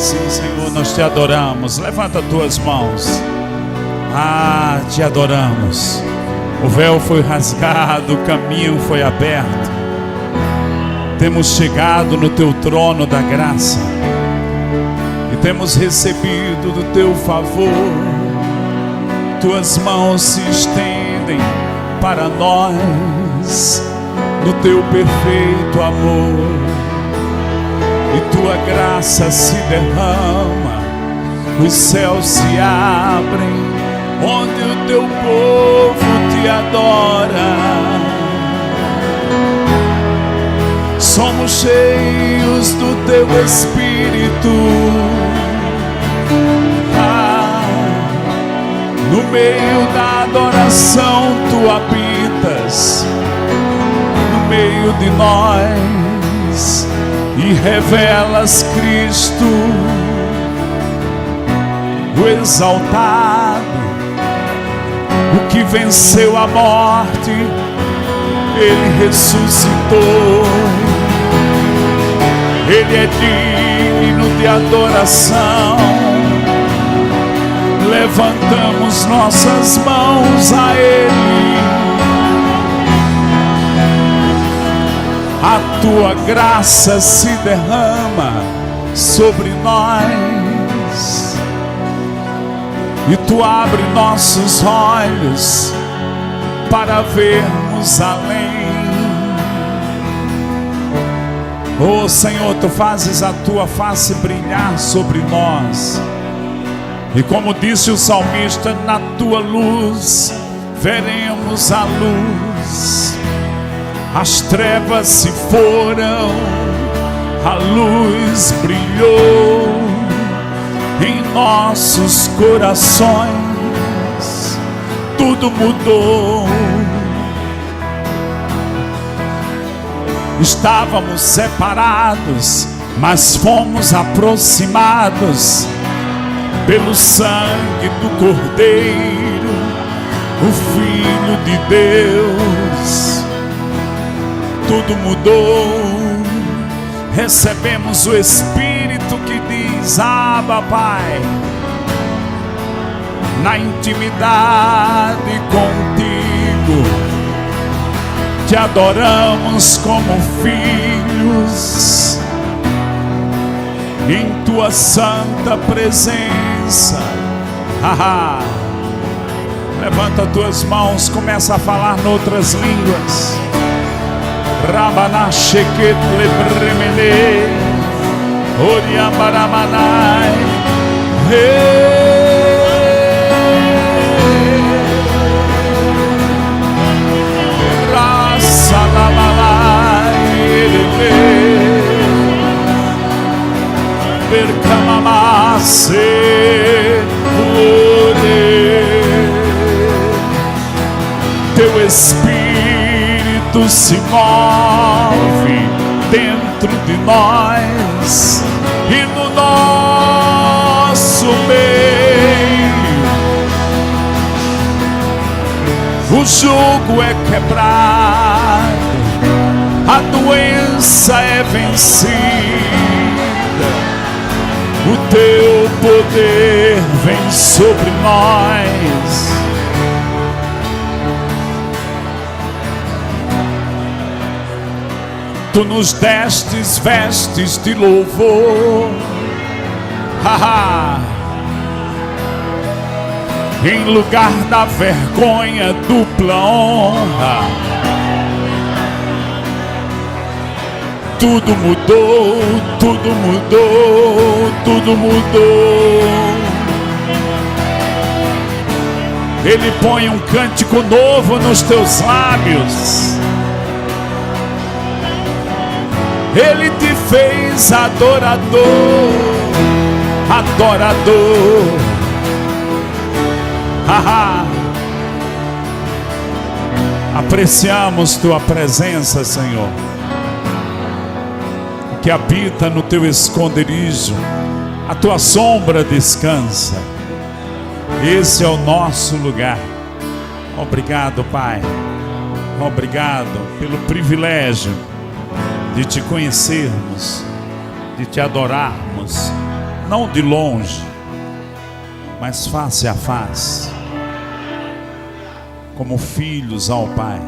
Sim, Senhor, nós te adoramos. Levanta tuas mãos. Te adoramos. O véu foi rasgado, o caminho foi aberto. Temos chegado no teu trono da graça e temos recebido do teu favor. Tuas mãos se estendem para nós no teu perfeito amor, e tua graça se derrama, os céus se abrem, onde o teu povo te adora. Somos cheios do teu Espírito. No meio da adoração tu habitas, no meio de nós, e revelas Cristo, o exaltado, o que venceu a morte. Ele ressuscitou, Ele é digno de adoração. Levantamos nossas mãos a Ele. A tua graça se derrama sobre nós, e tu abre nossos olhos para vermos além. Oh Senhor, tu fazes a tua face brilhar sobre nós, e como disse o salmista, na tua luz veremos a luz. As trevas se foram, a luz brilhou em nossos corações, tudo mudou. Estávamos separados, mas fomos aproximados pelo sangue do Cordeiro, o Filho de Deus. Tudo mudou. Recebemos o Espírito que diz: Abba, Pai. Na intimidade contigo te adoramos como filhos, em tua santa presença. Levanta tuas mãos, começa a falar noutras línguas. Rabana sheket lebremene, oriambaramanai, rasalamalai, percamamase, teu Espírito se move dentro de nós e no nosso meio. O jugo é quebrado, a doença é vencida, o teu poder vem sobre nós. Tu nos destes vestes de louvor, em lugar da vergonha, dupla honra. Tudo mudou, tudo mudou, tudo mudou. Ele põe um cântico novo nos teus lábios. Ele te fez adorador, adorador. Apreciamos tua presença, Senhor, que habita no teu esconderijo, a tua sombra descansa. Esse é o nosso lugar. Obrigado, Pai. Obrigado pelo privilégio de te conhecermos, de te adorarmos, não de longe, mas face a face, como filhos ao Pai.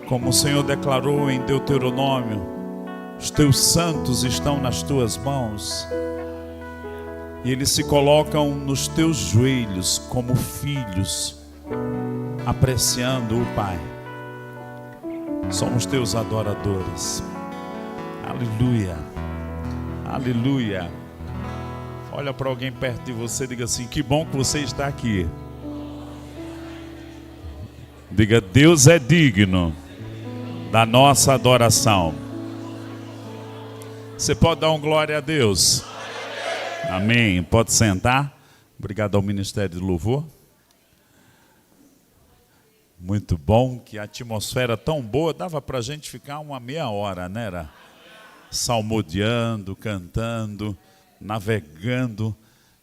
Como o Senhor declarou em Deuteronômio, os teus santos estão nas tuas mãos, e eles se colocam nos teus joelhos como filhos, apreciando o Pai. Somos teus adoradores. Aleluia, aleluia. Olha para alguém perto de você e diga assim: que bom que você está aqui. Diga: Deus é digno da nossa adoração. Você pode dar um glória a Deus? Amém. Pode sentar. Obrigado ao Ministério do Louvor. Muito bom, que a atmosfera tão boa, dava para a gente ficar uma meia hora, né? Era salmodiando, cantando, navegando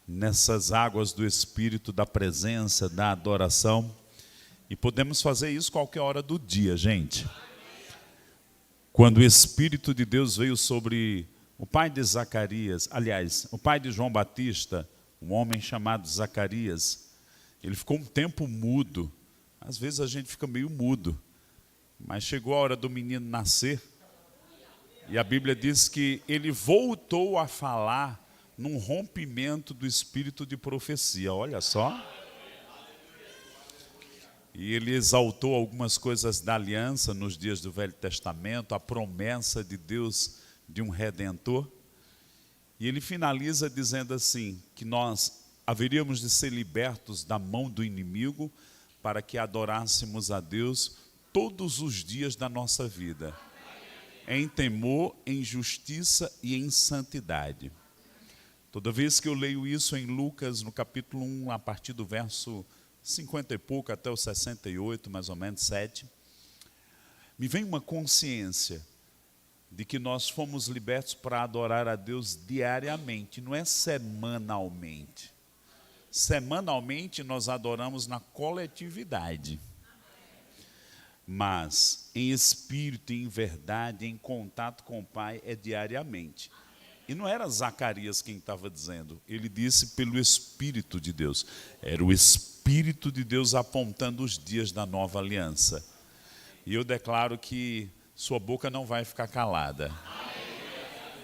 nessas águas do Espírito, da presença, da adoração. E podemos fazer isso qualquer hora do dia, gente. Quando o Espírito de Deus veio sobre o pai de Zacarias, aliás, o pai de João Batista, um homem chamado Zacarias, ele ficou um tempo mudo. Às vezes a gente fica meio mudo, mas chegou a hora do menino nascer, e a Bíblia diz que ele voltou a falar num rompimento do espírito de profecia, olha só. E ele exaltou algumas coisas da aliança nos dias do Velho Testamento, a promessa de Deus de um Redentor. E ele finaliza dizendo assim, que nós haveríamos de ser libertos da mão do inimigo para que adorássemos a Deus todos os dias da nossa vida, em temor, em justiça e em santidade. Toda vez que eu leio isso em Lucas, no capítulo 1, a partir do verso 50 e pouco até o 68, mais ou menos, 7, me vem uma consciência de que nós fomos libertos para adorar a Deus diariamente, não é semanalmente. Semanalmente nós adoramos na coletividade, mas em espírito, em verdade, em contato com o Pai é diariamente. E não era Zacarias quem estava dizendo, ele disse pelo Espírito de Deus. Era o Espírito de Deus apontando os dias da nova aliança. E eu declaro que sua boca não vai ficar calada.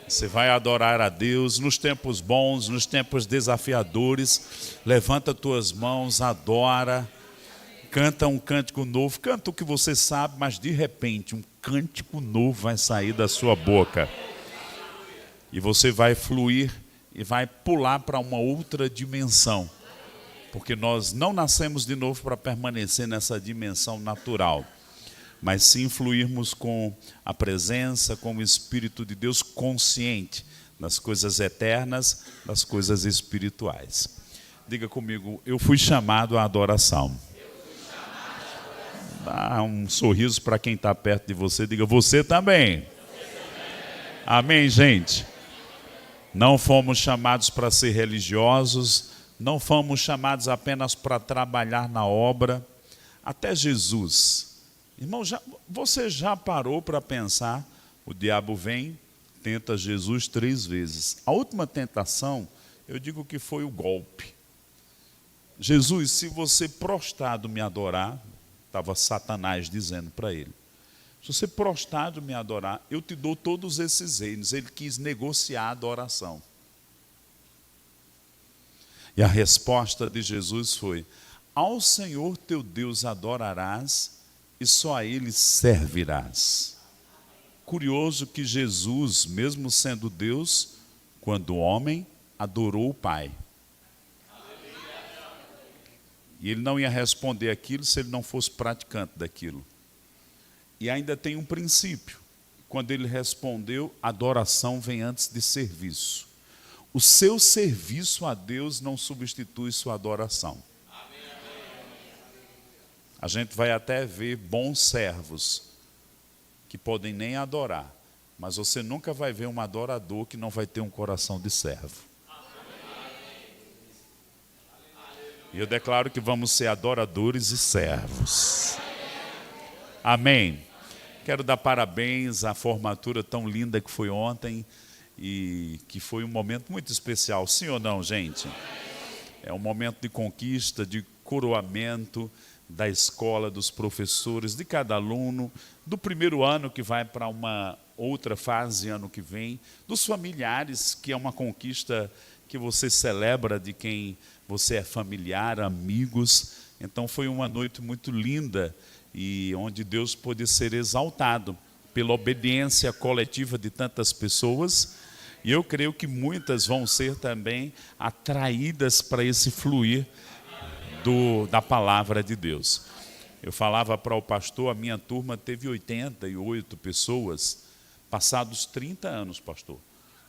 Você vai adorar a Deus nos tempos bons, nos tempos desafiadores. Levanta tuas mãos, adora, canta um cântico novo. Canta o que você sabe, mas de repente um cântico novo vai sair da sua boca. E você vai fluir e vai pular para uma outra dimensão. Porque nós não nascemos de novo para permanecer nessa dimensão natural, mas sim fluirmos com a presença, com o Espírito de Deus, consciente das coisas eternas, das coisas espirituais. Diga comigo: eu fui chamado à adoração. Dá um sorriso para quem está perto de você, diga: você também. Amém, gente? Não fomos chamados para ser religiosos, não fomos chamados apenas para trabalhar na obra. Até Jesus. Irmão, você já parou para pensar? O diabo vem, tenta Jesus 3 vezes. A última tentação, eu digo que foi o golpe. Jesus, se você prostrado me adorar, estava Satanás dizendo para ele, se você prostrado me adorar, eu te dou todos esses reinos. Ele quis negociar a adoração. E a resposta de Jesus foi: ao Senhor teu Deus adorarás, e só a Ele servirás. Curioso que Jesus, mesmo sendo Deus, quando homem, adorou o Pai. E Ele não ia responder aquilo se Ele não fosse praticante daquilo. E ainda tem um princípio. Quando Ele respondeu, adoração vem antes de serviço. O seu serviço a Deus não substitui sua adoração. A gente vai até ver bons servos que podem nem adorar, mas você nunca vai ver um adorador que não vai ter um coração de servo. E eu declaro que vamos ser adoradores e servos. Amém. Quero dar parabéns à formatura tão linda que foi ontem. e que foi um momento muito especial. Sim ou não, gente? É um momento de conquista, de coroamento da escola, dos professores, de cada aluno, do primeiro ano que vai para uma outra fase ano que vem, dos familiares, que é uma conquista que você celebra de quem você é familiar, amigos. Então foi uma noite muito linda e onde Deus pôde ser exaltado pela obediência coletiva de tantas pessoas. E eu creio que muitas vão ser também atraídas para esse fluir da palavra de Deus. Eu falava para o pastor, a minha turma teve 88 pessoas, passados 30 anos, pastor,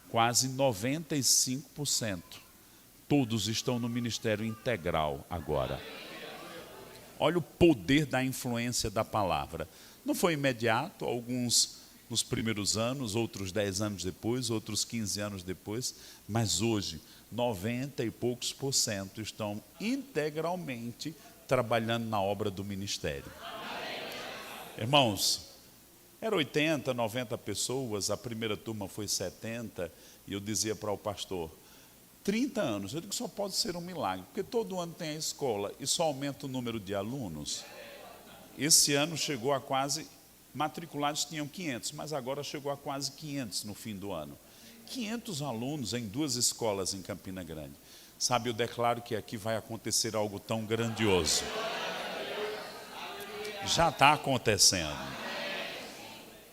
quase 95%. Todos estão no ministério integral agora. Olha o poder da influência da palavra. Não foi imediato, alguns nos primeiros anos, outros 10 anos depois, outros 15 anos depois, mas hoje 90 e poucos % estão integralmente trabalhando na obra do ministério. Irmãos, era 80, 90 pessoas, a primeira turma foi 70, e eu dizia para o pastor, 30 anos, eu digo que só pode ser um milagre, porque todo ano tem a escola e só aumenta o número de alunos. Esse ano chegou a quase, matriculados tinham 500, mas agora chegou a quase 500 no fim do ano. 500 alunos em 2 escolas em Campina Grande. Sabe, eu declaro que aqui vai acontecer algo tão grandioso. Já está acontecendo.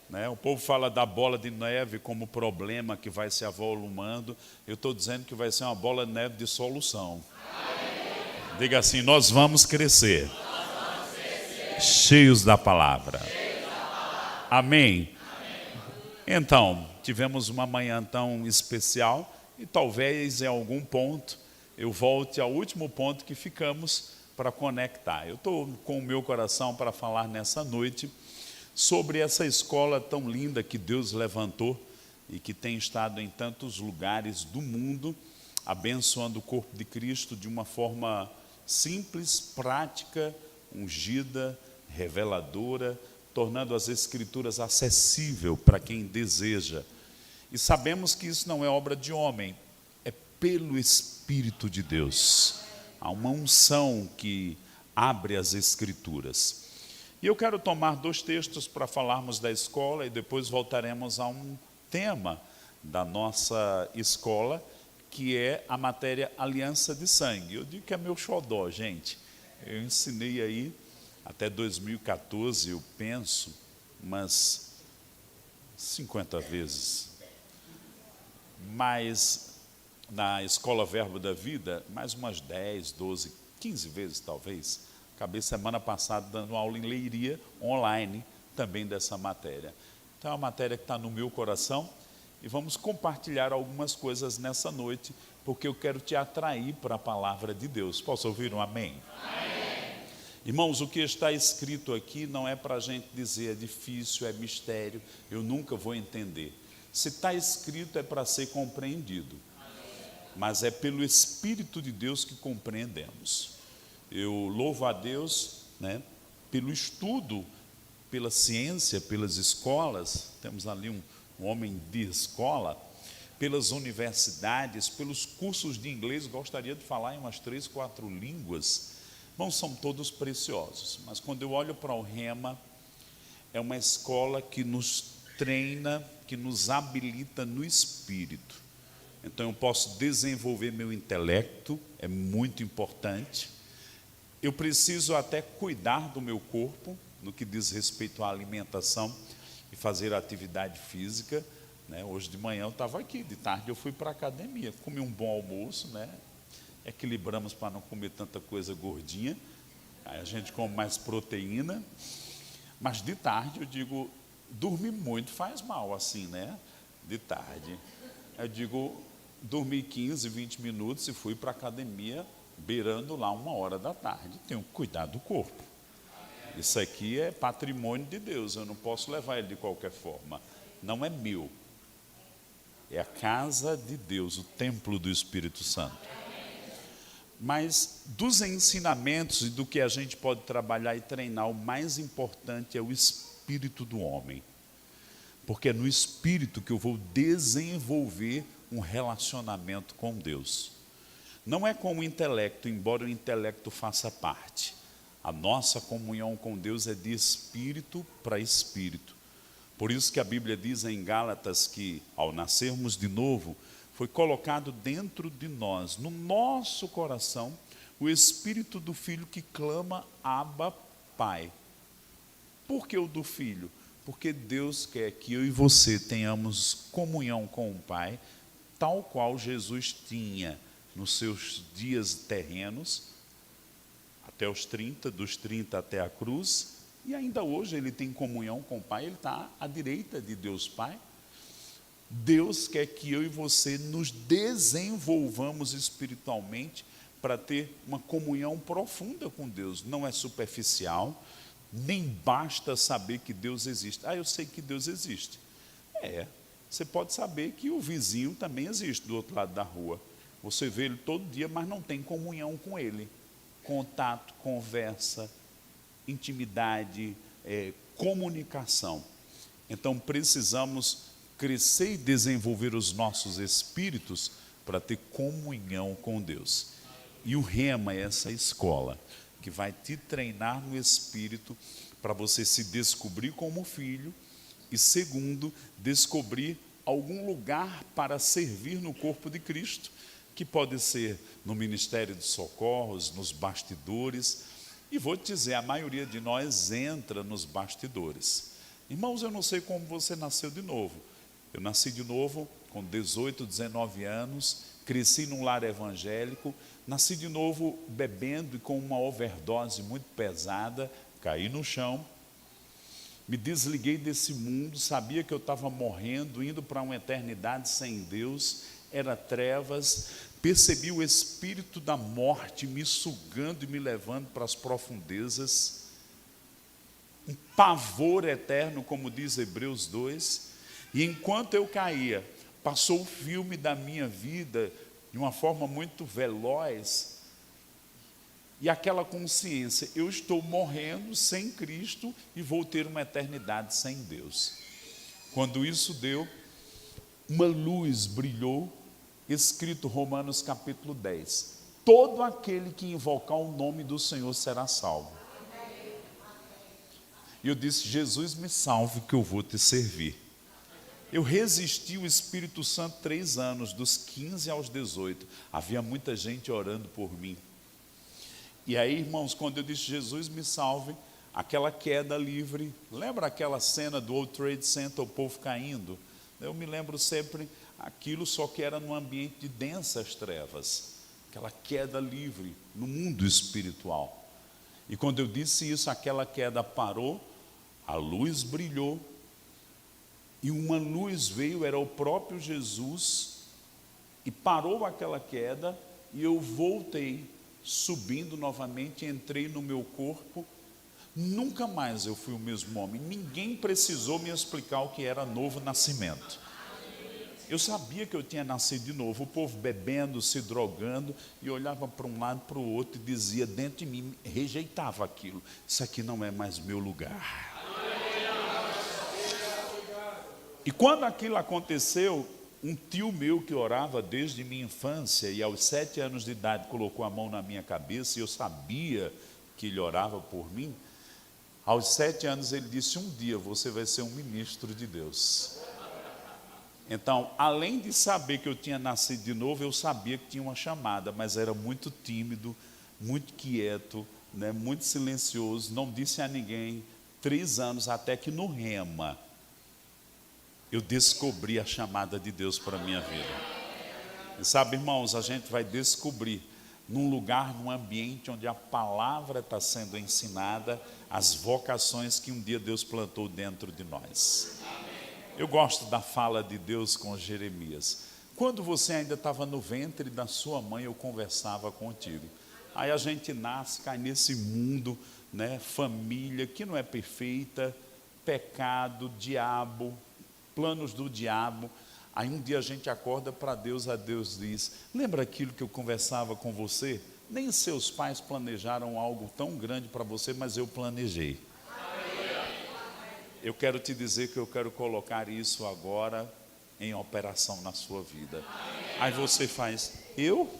Né? O povo fala da bola de neve como problema que vai se avolumando. Eu estou dizendo que vai ser uma bola de neve de solução. Diga assim, nós vamos crescer. Cheios da palavra. Amém? Então, tivemos uma manhã tão especial e talvez em algum ponto eu volte ao último ponto que ficamos para conectar. Eu estou com o meu coração para falar nessa noite sobre essa escola tão linda que Deus levantou e que tem estado em tantos lugares do mundo, abençoando o corpo de Cristo de uma forma simples, prática, ungida, reveladora, tornando as Escrituras acessível para quem deseja. E sabemos que isso não é obra de homem, é pelo Espírito de Deus. Há uma unção que abre as Escrituras. E eu quero tomar 2 textos para falarmos da escola e depois voltaremos a um tema da nossa escola, que é a matéria Aliança de Sangue. Eu digo que é meu xodó, gente. Eu ensinei aí até 2014, eu penso, umas 50 vezes. Mas na Escola Verbo da Vida, mais umas 10, 12, 15 vezes talvez. Acabei semana passada dando aula em Leiria, online, também dessa matéria. Então é uma matéria que está no meu coração e vamos compartilhar algumas coisas nessa noite, porque eu quero te atrair para a palavra de Deus. Posso ouvir um amém? Amém. Irmãos, o que está escrito aqui não é para a gente dizer é difícil, é mistério, eu nunca vou entender. Se está escrito é para ser compreendido, mas é pelo Espírito de Deus que compreendemos. Eu louvo a Deus, né, pelo estudo, pela ciência, pelas escolas, temos ali um homem de escola, pelas universidades, pelos cursos de inglês, gostaria de falar em umas 3, 4 línguas, não são todos preciosos, mas quando eu olho para o Rema, é uma escola que nos treina, que nos habilita no espírito. Então eu posso desenvolver meu intelecto, é muito importante. Eu preciso até cuidar do meu corpo, no que diz respeito à alimentação e fazer atividade física. Né? Hoje de manhã eu estava aqui, de tarde eu fui para a academia, comi um bom almoço, né? Equilibramos para não comer tanta coisa gordinha, aí a gente come mais proteína, mas de tarde eu digo, dormir muito faz mal assim, né? De tarde. Eu digo, dormi 15, 20 minutos e fui para a academia, beirando lá 1h da tarde. Tenho que cuidar do corpo. Isso aqui é patrimônio de Deus, eu não posso levar ele de qualquer forma. Não é meu. É a casa de Deus, o templo do Espírito Santo. Mas dos ensinamentos e do que a gente pode trabalhar e treinar, o mais importante é o espírito do homem. porque é no espírito que eu vou desenvolver um relacionamento com Deus. Não é com o intelecto, embora o intelecto faça parte. A nossa comunhão com Deus é de espírito para espírito. Por isso que a Bíblia diz em Gálatas que, ao nascermos de novo, foi colocado dentro de nós, no nosso coração, o Espírito do Filho que clama, Abba, Pai. Por que o do Filho? Porque Deus quer que eu e você tenhamos comunhão com o Pai, tal qual Jesus tinha nos seus dias terrenos, até os 30, dos 30 até a cruz, e ainda hoje ele tem comunhão com o Pai, ele está à direita de Deus Pai. Deus quer que eu e você nos desenvolvamos espiritualmente para ter uma comunhão profunda com Deus. Não é superficial, nem basta saber que Deus existe. Eu sei que Deus existe. Você pode saber que o vizinho também existe do outro lado da rua. Você vê ele todo dia, mas não tem comunhão com ele. Contato, conversa, intimidade, comunicação. Então precisamos crescer e desenvolver os nossos espíritos para ter comunhão com Deus. E o Rema é essa escola que vai te treinar no espírito para você se descobrir como filho e, segundo, descobrir algum lugar para servir no corpo de Cristo, que pode ser no Ministério de Socorros, nos bastidores. E vou te dizer, a maioria de nós entra nos bastidores. Irmãos, eu não sei como você nasceu de novo. Eu nasci de novo com 18, 19 anos, cresci num lar evangélico, nasci de novo bebendo e com uma overdose muito pesada, caí no chão, me desliguei desse mundo, sabia que eu estava morrendo, indo para uma eternidade sem Deus, era trevas, percebi o espírito da morte me sugando e me levando para as profundezas, um pavor eterno, como diz Hebreus 2, e enquanto eu caía, passou o filme da minha vida de uma forma muito veloz, e aquela consciência, eu estou morrendo sem Cristo e vou ter uma eternidade sem Deus. Quando isso deu, uma luz brilhou, escrito Romanos capítulo 10, todo aquele que invocar o nome do Senhor será salvo. E eu disse, Jesus me salve que eu vou te servir. Eu resisti o Espírito Santo 3 anos, dos 15 aos 18. Havia muita gente orando por mim. E aí, irmãos, quando eu disse, Jesus me salve, aquela queda livre, lembra aquela cena do World Trade Center, o povo caindo? Eu me lembro sempre aquilo, só que era num ambiente de densas trevas. Aquela queda livre no mundo espiritual. E quando eu disse isso, aquela queda parou, a luz brilhou, e uma luz veio, era o próprio Jesus, e parou aquela queda, e eu voltei, subindo novamente, entrei no meu corpo, nunca mais eu fui o mesmo homem, ninguém precisou me explicar o que era novo nascimento. Eu sabia que eu tinha nascido de novo, o povo bebendo, se drogando, e olhava para um lado, para o outro, e dizia dentro de mim, rejeitava aquilo, isso aqui não é mais meu lugar. E quando aquilo aconteceu, um tio meu que orava desde minha infância, e aos 7 anos de idade colocou a mão na minha cabeça, e eu sabia que ele orava por mim, aos 7 anos ele disse, um dia você vai ser um ministro de Deus. Então, além de saber que eu tinha nascido de novo, eu sabia que tinha uma chamada, mas era muito tímido, muito quieto, né, muito silencioso, não disse a ninguém, 3 anos, até que no Rema, eu descobri a chamada de Deus para a minha vida. E sabe, irmãos, a gente vai descobrir num lugar, num ambiente onde a palavra está sendo ensinada, as vocações que um dia Deus plantou dentro de nós. Eu gosto da fala de Deus com Jeremias. Quando você ainda estava no ventre da sua mãe, eu conversava contigo. Aí a gente nasce, cai nesse mundo, né, família que não é perfeita, pecado, diabo, planos do diabo. Aí um dia a gente acorda para Deus, a Deus diz, lembra aquilo que eu conversava com você? Nem seus pais planejaram algo tão grande para você, mas eu planejei. eu quero te dizer que eu quero colocar isso agora em operação na sua vida. Aí você faz, eu?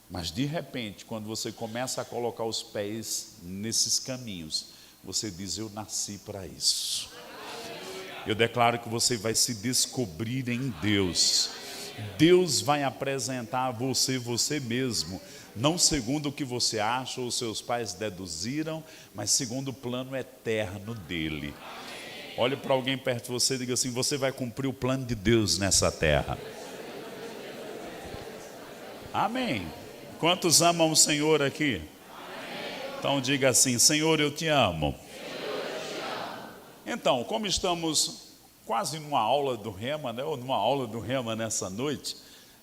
Mas de repente, quando você começa a colocar os pés nesses caminhos, você diz, eu nasci para isso. Eu declaro que você vai se descobrir em Deus. Deus vai apresentar a você mesmo, não segundo o que você acha ou seus pais deduziram, mas segundo o plano eterno dele. Olhe para alguém perto de você e diga assim, você vai cumprir o plano de Deus nessa terra. Amém. Quantos amam o Senhor aqui? Então diga assim, Senhor, eu te amo. Então, como estamos quase numa aula do Rema, né? Ou numa aula do Rema nessa noite,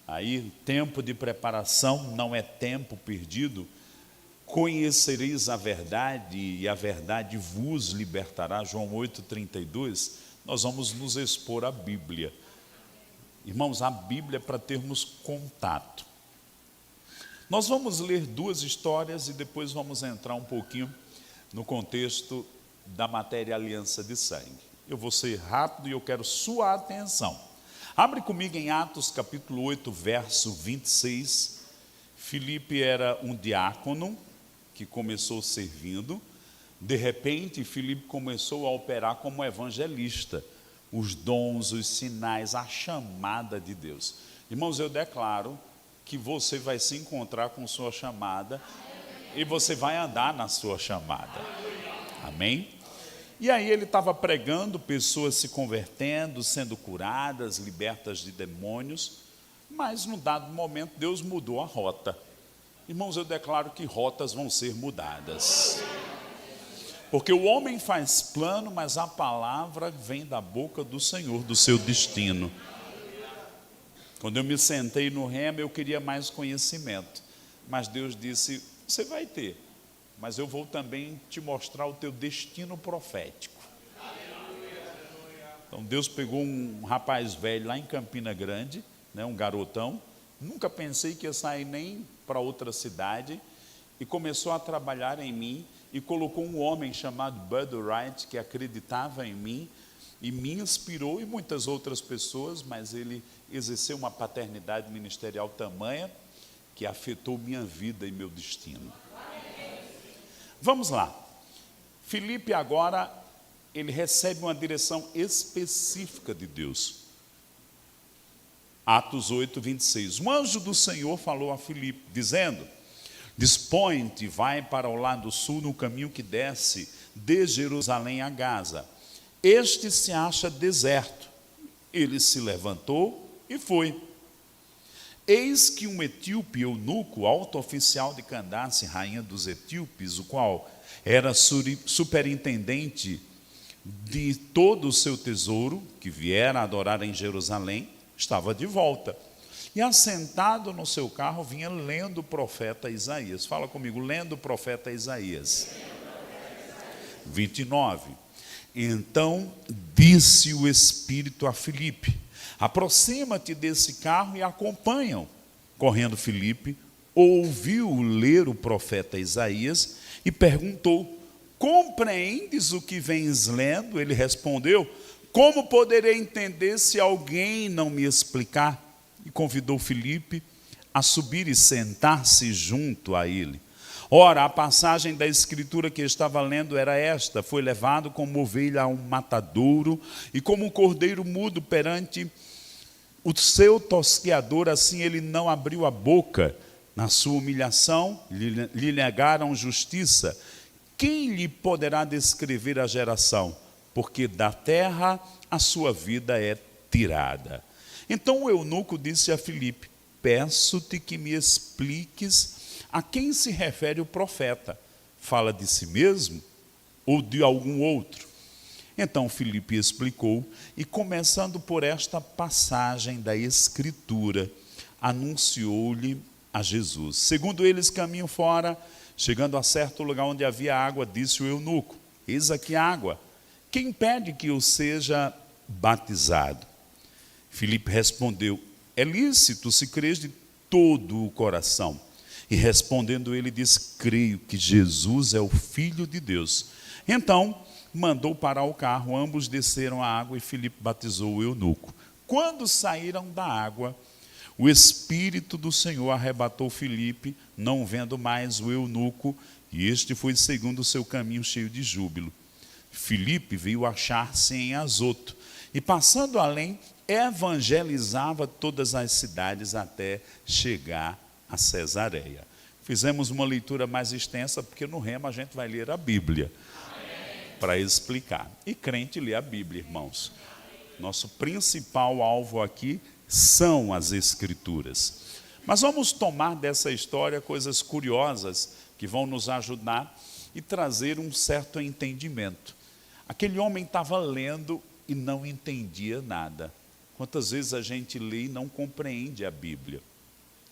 aí tempo de preparação não é tempo perdido. Conhecereis a verdade e a verdade vos libertará, João 8,32, nós vamos nos expor à Bíblia. Irmãos, a Bíblia é para termos contato. Nós vamos ler duas histórias e depois vamos entrar um pouquinho no contexto da matéria aliança de sangue. Eu vou ser rápido e eu quero sua atenção. Abre comigo em Atos capítulo 8, verso 26. Filipe era um diácono que começou servindo. De repente, Filipe começou a operar como evangelista. Os dons, os sinais, a chamada de Deus. Irmãos, eu declaro que você vai se encontrar com sua chamada e você vai andar na sua chamada. Amém? E aí ele estava pregando, pessoas se convertendo, sendo curadas, libertas de demônios, mas num dado momento Deus mudou a rota. Irmãos, eu declaro que rotas vão ser mudadas. Porque o homem faz plano, mas a palavra vem da boca do Senhor, do seu destino. Quando eu me sentei no Rema, eu queria mais conhecimento. Mas Deus disse, você vai ter, mas eu vou também te mostrar o teu destino profético. Então Deus pegou um rapaz velho lá em Campina Grande, né, um garotão, nunca pensei que ia sair nem para outra cidade, e começou a trabalhar em mim, e colocou um homem chamado Bud Wright, que acreditava em mim, e me inspirou, e muitas outras pessoas, mas ele exerceu uma paternidade ministerial tamanha, que afetou minha vida e meu destino. Vamos lá. Filipe agora, ele recebe uma direção específica de Deus. Atos 8, 26. Um anjo do Senhor falou a Filipe, dizendo, dispõe-te, vai para o lado sul, no caminho que desce de Jerusalém a Gaza. Este se acha deserto. Ele se levantou e foi. Eis que um etíope eunuco, alto oficial de Candace, rainha dos etíopes, o qual era superintendente de todo o seu tesouro, que viera adorar em Jerusalém, estava de volta. E assentado no seu carro, vinha lendo o profeta Isaías. Fala comigo, lendo o profeta Isaías. 29. Então disse o Espírito a Filipe, aproxima-te desse carro e acompanha-o. Correndo Filipe, ouviu ler o profeta Isaías e perguntou, compreendes o que vens lendo? Ele respondeu, como poderei entender se alguém não me explicar? E convidou Filipe a subir e sentar-se junto a ele. Ora, a passagem da escritura que estava lendo era esta, foi levado como ovelha a um matadouro, e como um cordeiro mudo perante o seu tosqueador, assim ele não abriu a boca. Na sua humilhação, lhe negaram justiça. Quem lhe poderá descrever a geração? Porque da terra a sua vida é tirada. Então o eunuco disse a Filipe, peço-te que me expliques a quem se refere o profeta. Fala de si mesmo ou de algum outro? Então Filipe explicou, e começando por esta passagem da Escritura, anunciou-lhe a Jesus. Segundo eles caminham fora, chegando a certo lugar onde havia água, disse o eunuco, eis aqui água, quem pede que eu seja batizado? Filipe respondeu, é lícito se crês de todo o coração. E respondendo ele diz, creio que Jesus é o Filho de Deus. Então mandou parar o carro, ambos desceram à água e Filipe batizou o eunuco. Quando saíram da água, o Espírito do Senhor arrebatou Filipe, não vendo mais o eunuco, e este foi segundo o seu caminho cheio de júbilo. Filipe veio achar-se em Azoto, e passando além, evangelizava todas as cidades até chegar a Cesareia. Fizemos uma leitura mais extensa, porque no Rema a gente vai ler a Bíblia, para explicar. E crente lê a Bíblia, irmãos. Nosso principal alvo aqui são as Escrituras. Mas vamos tomar dessa história coisas curiosas que vão nos ajudar e trazer um certo entendimento. Aquele homem estava lendo e não entendia nada. Quantas vezes a gente lê e não compreende a Bíblia?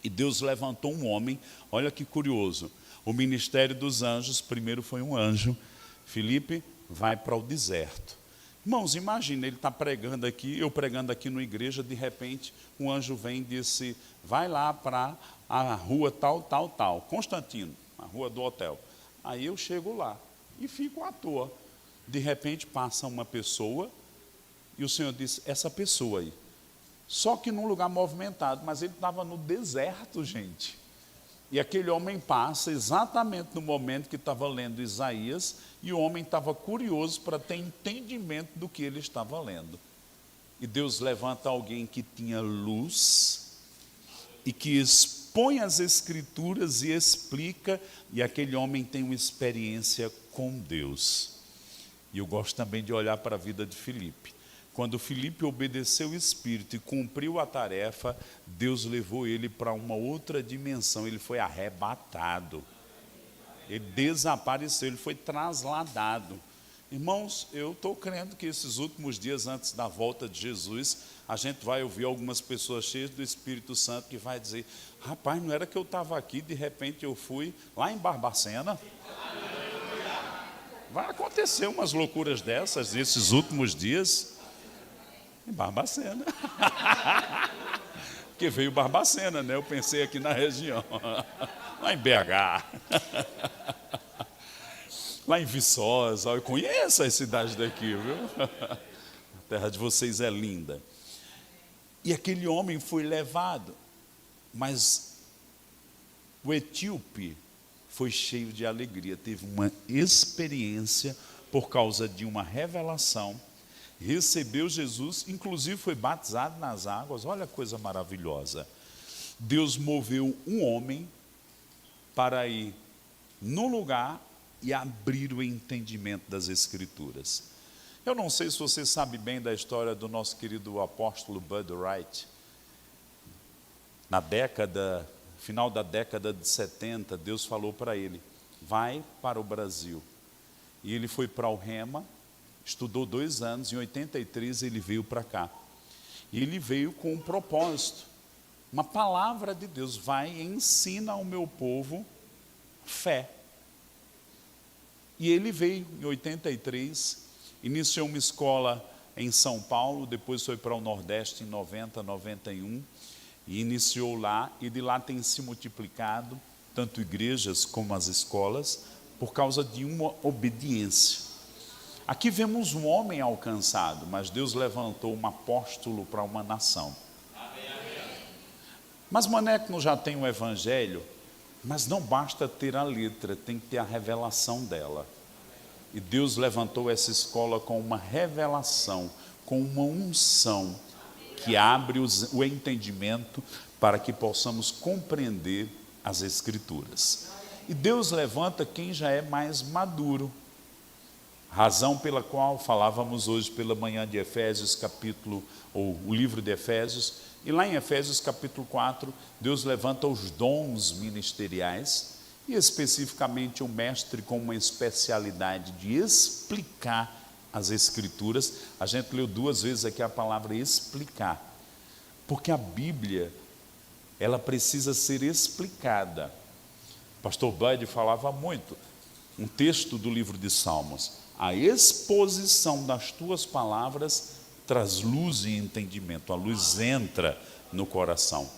E Deus levantou um homem, olha que curioso, o ministério dos anjos, primeiro foi um anjo, Filipe vai para o deserto. Irmãos, imagina, ele está pregando aqui, eu pregando aqui na igreja, de repente um anjo vem e disse, vai lá para a rua tal, tal, tal, Constantino, a rua do hotel. Aí eu chego lá e fico à toa. De repente passa uma pessoa e o Senhor disse, essa pessoa aí. Só que num lugar movimentado, mas ele estava no deserto, gente. E aquele homem passa exatamente no momento que estava lendo Isaías, e o homem estava curioso para ter entendimento do que ele estava lendo. E Deus levanta alguém que tinha luz, e que expõe as Escrituras e explica, e aquele homem tem uma experiência com Deus. E eu gosto também de olhar para a vida de Filipe. Quando Filipe obedeceu o Espírito e cumpriu a tarefa, Deus levou ele para uma outra dimensão, ele foi arrebatado. Ele desapareceu, ele foi trasladado. Irmãos, eu estou crendo que esses últimos dias antes da volta de Jesus, a gente vai ouvir algumas pessoas cheias do Espírito Santo que vai dizer, rapaz, não era que eu estava aqui, de repente eu fui lá em Barbacena. Vai acontecer umas loucuras dessas nesses últimos dias. Em Barbacena. Porque veio Barbacena, né? Eu pensei aqui na região. Lá em BH. Lá em Viçosa. Eu conheço as cidades daqui, viu? A terra de vocês é linda. E aquele homem foi levado. Mas o etíope foi cheio de alegria. Teve uma experiência por causa de uma revelação. Recebeu Jesus, inclusive foi batizado nas águas. Olha a coisa maravilhosa. Deus moveu um homem para ir no lugar e abrir o entendimento das Escrituras. Eu não sei se você sabe bem da história do nosso querido apóstolo Bud Wright. Final da década de 70, Deus falou para ele, vai para o Brasil. E ele foi para o Rema, estudou 2 anos, em 83 ele veio para cá. E ele veio com um propósito, uma palavra de Deus, vai e ensina ao meu povo fé. E ele veio em 83, iniciou uma escola em São Paulo, depois foi para o Nordeste em 90, 91, e iniciou lá, e de lá tem se multiplicado, tanto igrejas como as escolas, por causa de uma obediência. Aqui vemos um homem alcançado, mas Deus levantou um apóstolo para uma nação. Mas Maneco já tem o evangelho, mas não basta ter a letra, tem que ter a revelação dela. E Deus levantou essa escola com uma revelação, com uma unção, que abre o entendimento para que possamos compreender as Escrituras. E Deus levanta quem já é mais maduro. Razão pela qual falávamos hoje pela manhã de Efésios, ou o livro de Efésios, e lá em Efésios capítulo 4, Deus levanta os dons ministeriais, e especificamente um mestre com uma especialidade de explicar as Escrituras. A gente leu 2 vezes aqui a palavra explicar, porque a Bíblia, ela precisa ser explicada. O pastor Bud falava muito, um texto do livro de Salmos, a exposição das tuas palavras traz luz e entendimento, a luz entra no coração.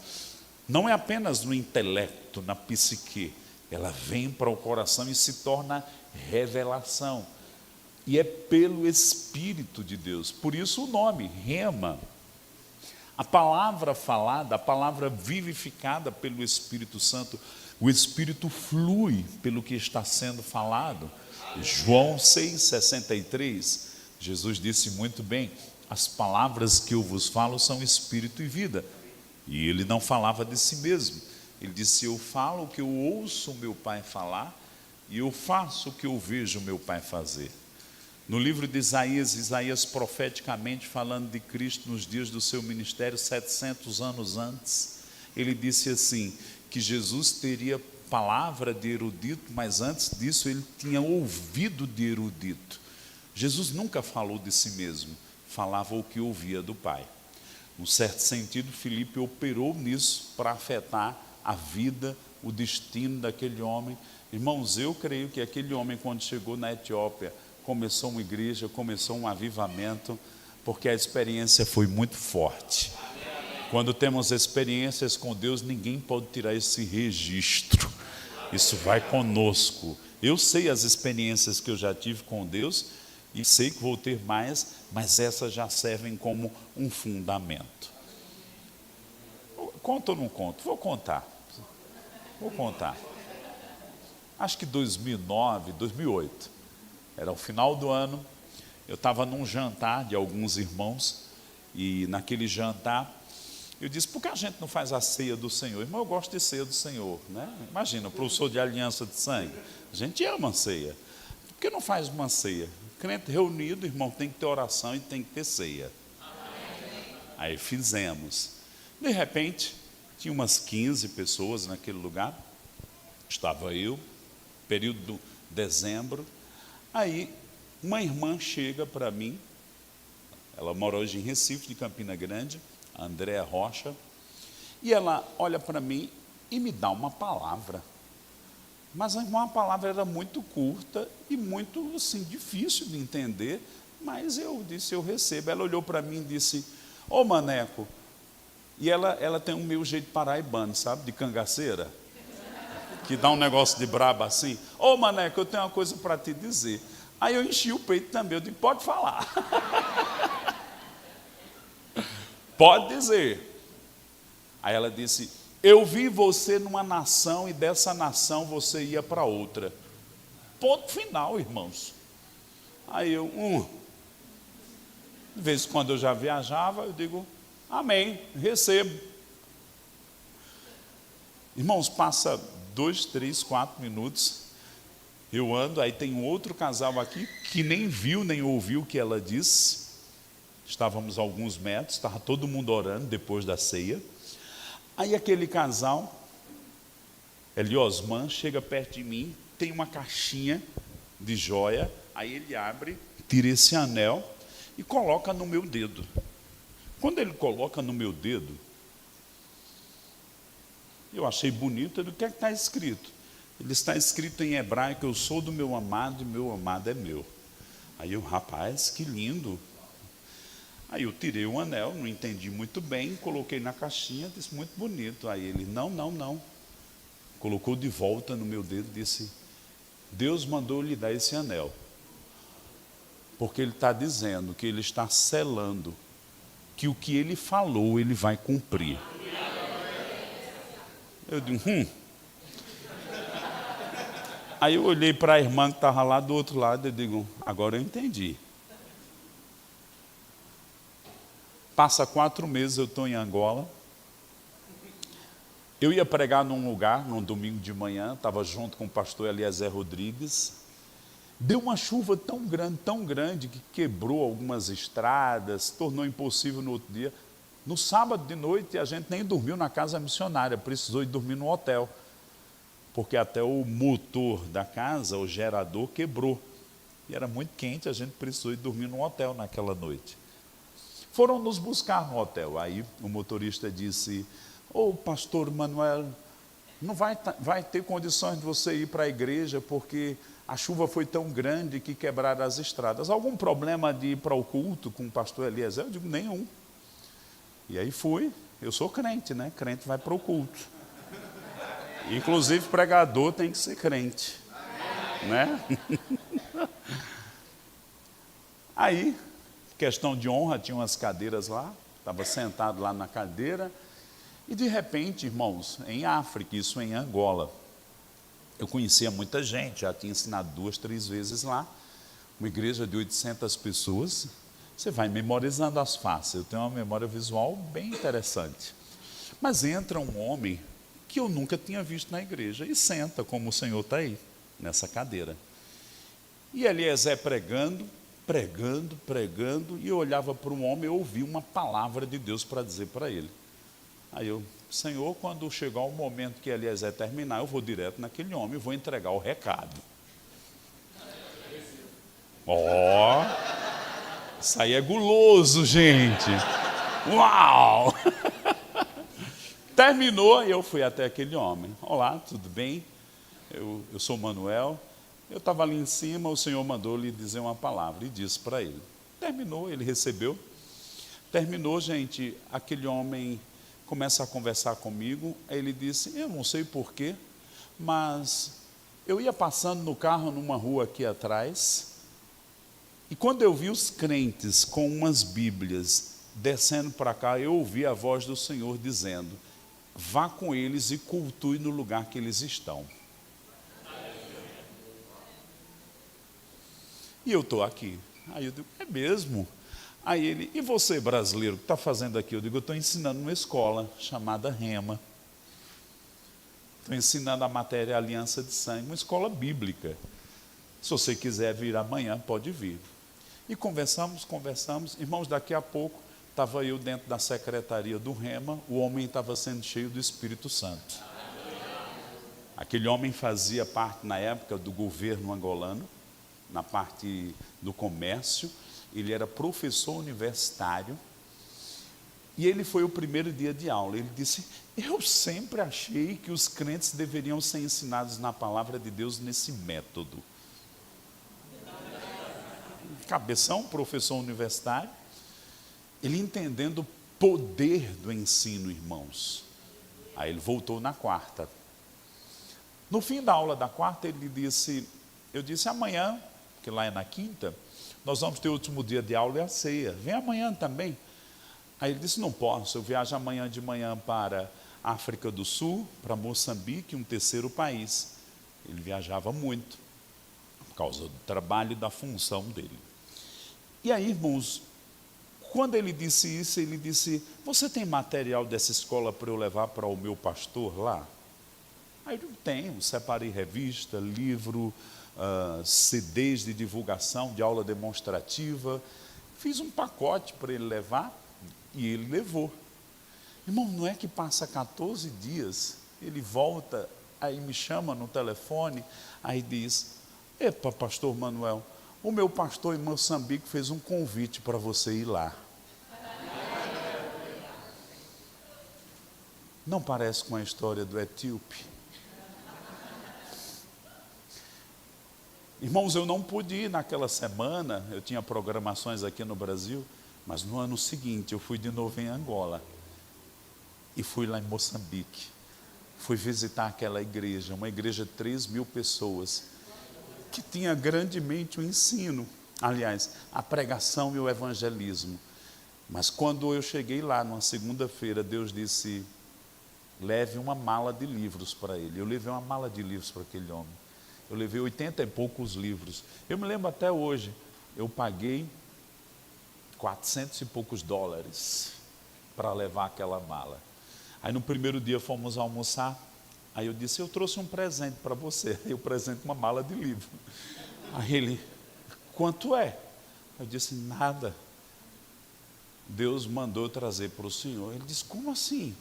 Não é apenas no intelecto, na psique, ela vem para o coração e se torna revelação. E é pelo Espírito de Deus. Por isso o nome, rema. A palavra falada, a palavra vivificada pelo Espírito Santo, o Espírito flui pelo que está sendo falado. João 6,63, Jesus disse muito bem: as palavras que eu vos falo são Espírito e vida. E ele não falava de si mesmo. Ele disse: eu falo o que eu ouço o meu Pai falar, e eu faço o que eu vejo o meu Pai fazer. No livro de Isaías, Isaías profeticamente falando de Cristo nos dias do seu ministério, 700 anos antes, ele disse assim, que Jesus teria palavra de erudito, mas antes disso ele tinha ouvido de erudito. Jesus nunca falou de si mesmo, falava o que ouvia do Pai. Num certo sentido, Filipe operou nisso para afetar a vida, o destino daquele homem. Irmãos, eu creio que aquele homem, quando chegou na Etiópia, começou uma igreja, começou um avivamento, porque a experiência foi muito forte. Quando temos experiências com Deus, ninguém pode tirar esse registro. Isso vai conosco. Eu sei as experiências que eu já tive com Deus e sei que vou ter mais, mas essas já servem como um fundamento. Conto ou não conto? Vou contar. Acho que 2009, 2008. Era o final do ano, eu estava num jantar de alguns irmãos, e naquele jantar, eu disse: por que a gente não faz a ceia do Senhor? Irmão, eu gosto de ceia do Senhor, né? Imagina, o professor de aliança de sangue, a gente ama ceia. Por que não faz uma ceia? Crente reunido, irmão, tem que ter oração e tem que ter ceia. Aí fizemos. De repente, tinha umas 15 pessoas naquele lugar, estava eu, período de dezembro. Aí, uma irmã chega para mim, ela mora hoje em Recife, de Campina Grande, a Andréa Rocha, e ela olha para mim e me dá uma palavra. Mas a palavra era muito curta e muito, assim, difícil de entender, mas eu disse: eu recebo. Ela olhou para mim e disse: ô maneco, e ela tem o meu jeito paraibano, sabe, de cangaceira, que dá um negócio de braba assim. Ô maneco, eu tenho uma coisa para te dizer. Aí eu enchi o peito também, eu disse: pode falar. Pode dizer. Aí ela disse: eu vi você numa nação e dessa nação você ia para outra. Ponto final, irmãos. Aí eu, de vez em quando eu já viajava, eu digo: amém, recebo. Irmãos, passa 2, 3, 4 minutos, eu ando, aí tem um outro casal aqui que nem viu, nem ouviu o que ela disse. Estávamos a alguns metros, estava todo mundo orando depois da ceia. Aí aquele casal, Eliosman, chega perto de mim, tem uma caixinha de joia, aí ele abre, tira esse anel e coloca no meu dedo. Quando ele coloca no meu dedo, eu achei bonito. O que é que está escrito? Ele está escrito em hebraico: eu sou do meu amado e meu amado é meu. Aí eu: rapaz, que lindo. Aí eu tirei o anel, não entendi muito bem, coloquei na caixinha, disse: muito bonito. Aí ele: não. Colocou de volta no meu dedo e disse: Deus mandou lhe dar esse anel, porque ele está dizendo que ele está selando que o que ele falou, ele vai cumprir. Eu digo: Aí eu olhei para a irmã que estava lá do outro lado e digo: agora eu entendi. Passa 4 meses, eu estou em Angola. Eu ia pregar num lugar, num domingo de manhã, estava junto com o pastor Eliezer Rodrigues. Deu uma chuva tão grande, que quebrou algumas estradas, tornou impossível no outro dia. No sábado de noite, a gente nem dormiu na casa missionária, precisou ir dormir no hotel, porque até o motor da casa, o gerador, quebrou. E era muito quente, a gente precisou ir dormir no hotel naquela noite. Foram nos buscar no hotel. Aí o motorista disse: ô pastor Manuel, não vai ter condições de você ir para a igreja, porque a chuva foi tão grande que quebraram as estradas. Algum problema de ir para o culto com o pastor Eliezer? Eu digo: nenhum. E aí fui. Eu sou crente, né? Crente vai para o culto. Inclusive pregador tem que ser crente, né? Aí, questão de honra, tinha umas cadeiras lá, estava sentado lá na cadeira, e de repente, irmãos, em África, isso em Angola, eu conhecia muita gente, já tinha ensinado 2, 3 vezes lá, uma igreja de 800 pessoas, você vai memorizando as faces, eu tenho uma memória visual bem interessante. Mas entra um homem que eu nunca tinha visto na igreja e senta como o Senhor está aí, nessa cadeira. E Eliezer pregando, e eu olhava para um homem e ouvia uma palavra de Deus para dizer para ele. Aí eu, Senhor, quando chegar o momento que Eliezer terminar, eu vou direto naquele homem e vou entregar o recado. Isso aí é guloso, gente. Uau! Terminou e eu fui até aquele homem. Olá, tudo bem? Eu sou Manuel. Eu estava ali em cima, o Senhor mandou lhe dizer uma palavra e disse para ele. Terminou, ele recebeu. Terminou, gente, aquele homem começa a conversar comigo. Aí ele disse, eu não sei porquê, mas eu ia passando no carro numa rua aqui atrás, e quando eu vi os crentes com umas bíblias descendo para cá, eu ouvi a voz do Senhor dizendo, vá com eles e cultue no lugar que eles estão. E eu estou aqui. Aí eu digo, é mesmo? Aí ele, e você brasileiro, o que está fazendo aqui? Eu digo, eu estou ensinando uma escola chamada Rema. Estou ensinando a matéria Aliança de Sangue, uma escola bíblica. Se você quiser vir amanhã, pode vir. E conversamos. Irmãos, daqui a pouco, estava eu dentro da secretaria do Rema, o homem estava sendo cheio do Espírito Santo. Aquele homem fazia parte, na época, do governo angolano, na parte do comércio, ele era professor universitário, e ele foi o primeiro dia de aula. Ele disse, eu sempre achei que os crentes deveriam ser ensinados na palavra de Deus nesse método. Cabeção, professor universitário, ele entendendo o poder do ensino, irmãos. Aí ele voltou na quarta. No fim da aula da quarta, ele disse, eu disse, amanhã, que lá é na quinta, nós vamos ter o último dia de aula e a ceia. Vem amanhã também. Aí ele disse, não posso, eu viajo amanhã de manhã para a África do Sul, para Moçambique, um terceiro país. Ele viajava muito, por causa do trabalho e da função dele. E aí, irmãos, quando ele disse isso, ele disse, você tem material dessa escola para eu levar para o meu pastor lá? Aí eu tenho, separei revista, livro, CDs de divulgação, de aula demonstrativa, fiz um pacote para ele levar, e ele levou. Irmão, não é que passa 14 dias, ele volta, aí me chama no telefone, aí diz, epa, pastor Manuel, o meu pastor em Moçambique fez um convite para você ir lá. Não parece com a história do etíope? Irmãos, eu não pude ir naquela semana, eu tinha programações aqui no Brasil, mas no ano seguinte eu fui de novo em Angola e fui lá em Moçambique. Fui visitar aquela igreja, uma igreja de 3.000 pessoas, que tinha grandemente o ensino, aliás, a pregação e o evangelismo. Mas quando eu cheguei lá, numa segunda-feira, Deus disse, leve uma mala de livros para ele. Eu levei uma mala de livros para aquele homem. Eu levei 80 e poucos livros. Eu me lembro até hoje, eu paguei 400 e poucos dólares para levar aquela mala. Aí no primeiro dia fomos almoçar, aí eu disse, eu trouxe um presente para você. Eu presente uma mala de livro. Aí ele, quanto é? Eu disse, nada. Deus mandou trazer para o senhor. Ele disse, como assim?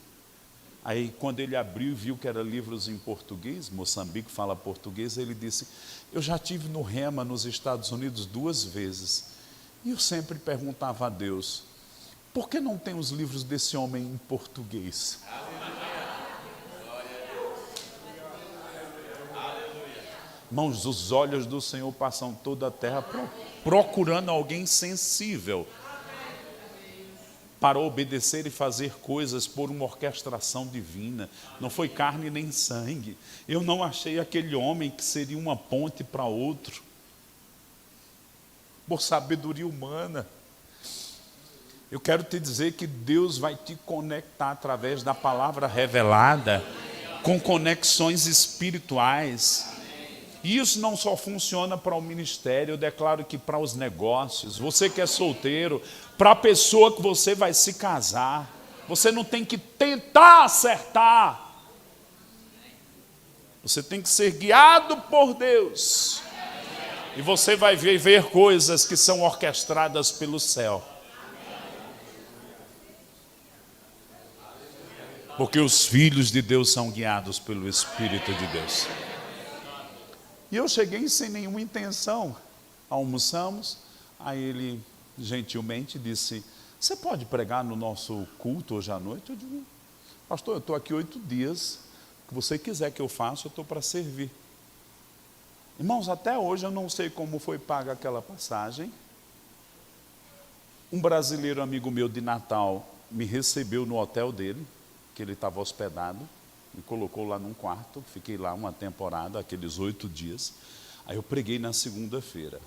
Aí quando ele abriu e viu que eram livros em português, Moçambique fala português, ele disse, eu já estive no Rema nos Estados Unidos 2 vezes, e eu sempre perguntava a Deus, por que não tem os livros desse homem em português? Irmãos, os olhos do Senhor passam toda a terra procurando alguém sensível para obedecer e fazer coisas por uma orquestração divina. Não foi carne nem sangue. Eu não achei aquele homem que seria uma ponte para outro. por sabedoria humana. Eu quero te dizer que Deus vai te conectar através da palavra revelada, com conexões espirituais. E isso não só funciona para o ministério, eu declaro que para os negócios, você que é solteiro, para a pessoa que você vai se casar, você não tem que tentar acertar, você tem que ser guiado por Deus, e você vai ver coisas que são orquestradas pelo céu, porque os filhos de Deus são guiados pelo Espírito de Deus. E eu cheguei sem nenhuma intenção, almoçamos, aí ele gentilmente disse, você pode pregar no nosso culto hoje à noite? Eu digo, pastor, eu estou aqui 8 dias, o que você quiser que eu faça, eu estou para servir. Irmãos, até hoje eu não sei como foi paga aquela passagem. Um brasileiro amigo meu de Natal me recebeu no hotel dele, que ele estava hospedado, me colocou lá num quarto, fiquei lá uma temporada, aqueles 8 dias. Aí eu preguei na segunda-feira.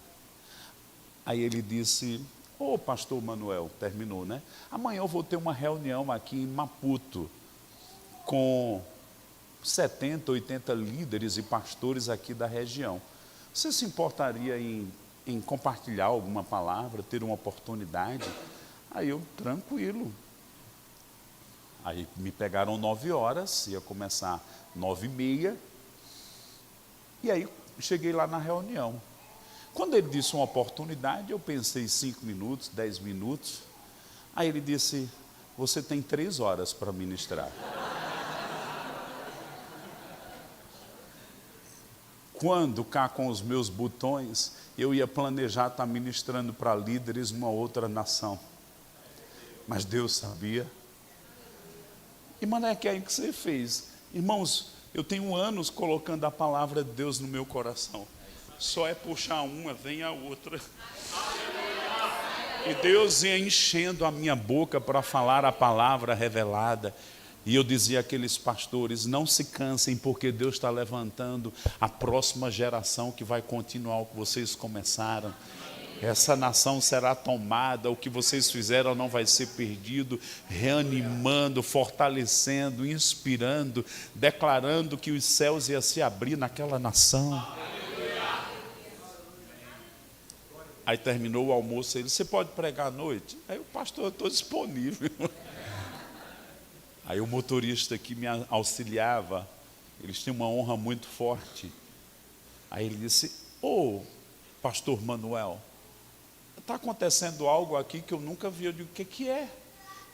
Aí ele disse, ô pastor Manuel, terminou, né? Amanhã eu vou ter uma reunião aqui em Maputo, com 70, 80 líderes e pastores aqui da região. Você se importaria em compartilhar alguma palavra, ter uma oportunidade? Aí eu, tranquilo. Aí me pegaram 9 horas, ia começar 9h30, e aí cheguei lá na reunião. Quando ele disse uma oportunidade, eu pensei 5 minutos, 10 minutos, aí ele disse, você tem 3 horas para ministrar. Quando cá com os meus botões, eu ia planejar estar ministrando para líderes numa outra nação, mas Deus sabia. E mané, que é aí que você fez? Irmãos, eu tenho anos colocando a palavra de Deus no meu coração. Só é puxar uma, vem a outra. E Deus ia enchendo a minha boca para falar a palavra revelada. E eu dizia àqueles pastores, não se cansem, porque Deus está levantando a próxima geração que vai continuar o que vocês começaram. Essa nação será tomada, o que vocês fizeram não vai ser perdido, reanimando, fortalecendo, inspirando, declarando que os céus iam se abrir naquela nação. Aí terminou o almoço, ele disse, você pode pregar à noite? Aí o pastor, eu estou disponível. Aí o motorista que me auxiliava, eles tinham uma honra muito forte. Aí ele disse, ô pastor Manuel, está acontecendo algo aqui que eu nunca vi. Eu digo, o que é?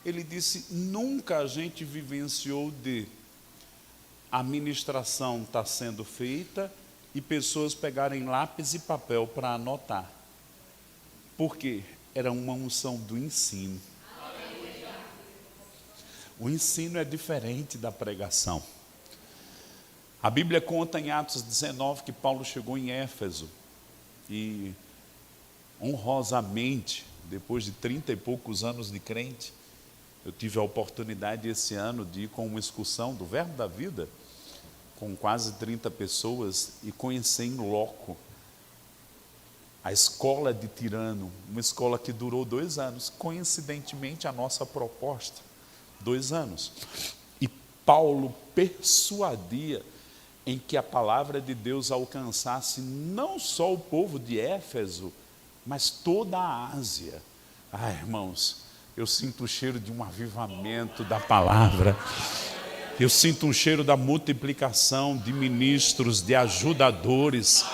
Ele disse, nunca a gente vivenciou de a ministração está sendo feita e pessoas pegarem lápis e papel para anotar. Por quê? Era uma unção do ensino. O ensino é diferente da pregação. A Bíblia conta em Atos 19 que Paulo chegou em Éfeso e honrosamente, depois de 30 e poucos anos de crente, eu tive a oportunidade esse ano de ir com uma excursão do Verbo da Vida, com quase 30 pessoas, e conhecer em loco a escola de Tirano, uma escola que durou 2 anos, coincidentemente a nossa proposta, 2 anos. E Paulo persuadia em que a palavra de Deus alcançasse não só o povo de Éfeso, mas toda a Ásia. Ah, irmãos, eu sinto o cheiro de um avivamento da palavra. Eu sinto um cheiro da multiplicação de ministros, de ajudadores,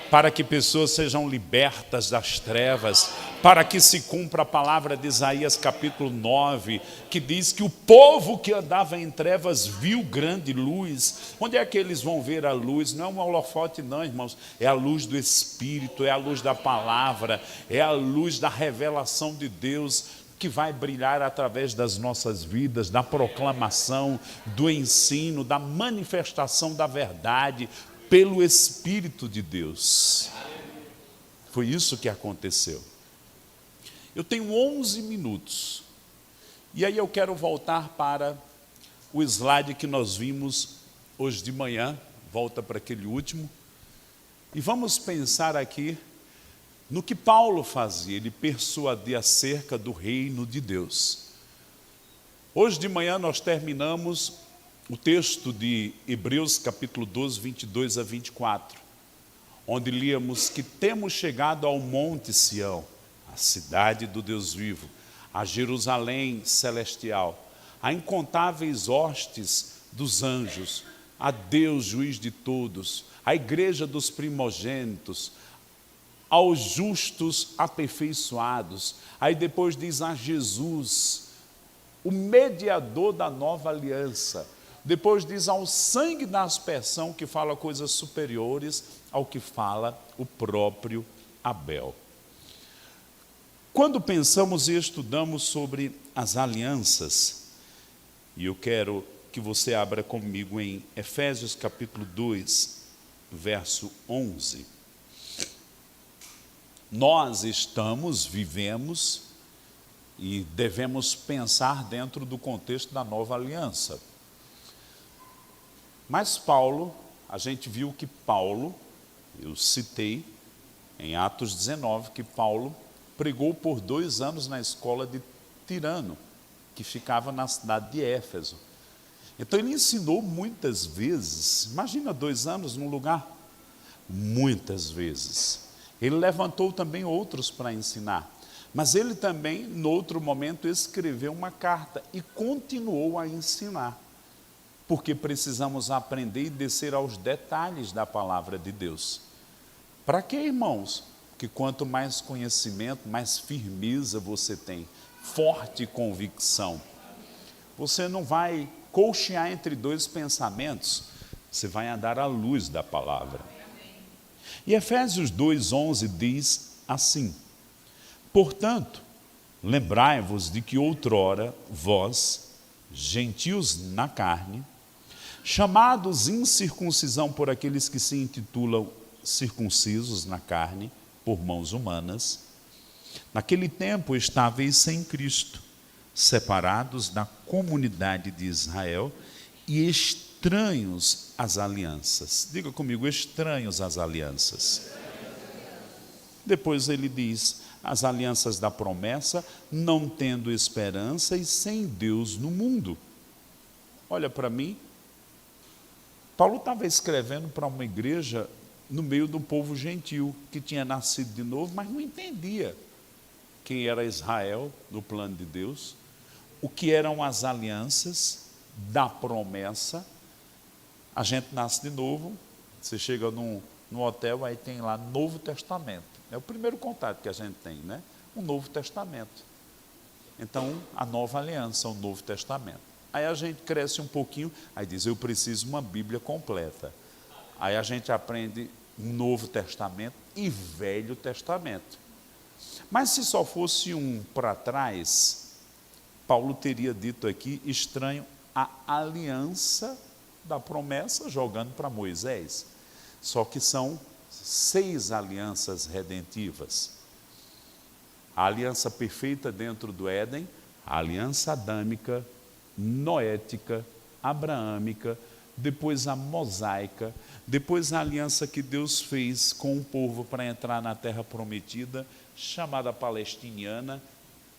para que pessoas sejam libertas das trevas, para que se cumpra a palavra de Isaías capítulo 9, que diz que o povo que andava em trevas viu grande luz. Onde é que eles vão ver a luz? Não é um holofote não, irmãos, é a luz do Espírito, é a luz da palavra, é a luz da revelação de Deus, que vai brilhar através das nossas vidas, da proclamação, do ensino, da manifestação da verdade, pelo Espírito de Deus. Foi isso que aconteceu. Eu tenho 11 minutos. E aí eu quero voltar para o slide que nós vimos hoje de manhã. Volta para aquele último. E vamos pensar aqui no que Paulo fazia, ele persuadia acerca do reino de Deus. Hoje de manhã nós terminamos o texto de Hebreus capítulo 12, 22 a 24, onde líamos que temos chegado ao Monte Sião, a cidade do Deus vivo, a Jerusalém celestial, a incontáveis hostes dos anjos, a Deus juiz de todos, a igreja dos primogênitos, aos justos aperfeiçoados. Aí depois diz a Jesus, o mediador da nova aliança. Depois diz ao sangue da aspersão, que fala coisas superiores ao que fala o próprio Abel. Quando pensamos e estudamos sobre as alianças, e eu quero que você abra comigo em Efésios capítulo 2, verso 11. Nós vivemos e devemos pensar dentro do contexto da nova aliança. Mas Paulo, a gente viu que Paulo, eu citei em Atos 19, que Paulo pregou por 2 anos na escola de Tirano, que ficava na cidade de Éfeso. Então ele ensinou muitas vezes, imagina 2 anos num lugar, muitas vezes. Ele levantou também outros para ensinar, mas ele também, no outro momento, escreveu uma carta e continuou a ensinar, porque precisamos aprender e descer aos detalhes da palavra de Deus. Para quê, irmãos? Que quanto mais conhecimento, mais firmeza você tem, forte convicção. Você não vai colchear entre 2 pensamentos, você vai andar à luz da palavra. E Efésios 2:11 diz assim: portanto, lembrai-vos de que outrora vós, gentios na carne, chamados incircuncisão por aqueles que se intitulam circuncisos na carne, por mãos humanas, naquele tempo estáveis sem Cristo, separados da comunidade de Israel e estranhos às alianças. Diga comigo, estranhos às alianças. Depois ele diz, as alianças da promessa, não tendo esperança e sem Deus no mundo. Olha para mim, Paulo estava escrevendo para uma igreja no meio de um povo gentil, que tinha nascido de novo, mas não entendia quem era Israel no plano de Deus, o que eram as alianças da promessa. A gente nasce de novo, você chega no hotel, aí tem lá Novo Testamento. É o primeiro contato que a gente tem, né? O Novo Testamento. Então, a nova aliança, o Novo Testamento. Aí a gente cresce um pouquinho, aí diz, eu preciso de uma Bíblia completa. Aí a gente aprende Novo Testamento e Velho Testamento. Mas se só fosse um para trás, Paulo teria dito aqui, estranho, a aliança da promessa, jogando para Moisés. Só que são 6 alianças redentivas. A aliança perfeita dentro do Éden, a aliança adâmica, noética, abraâmica, depois a mosaica, depois a aliança que Deus fez com o povo para entrar na terra prometida, chamada palestiniana,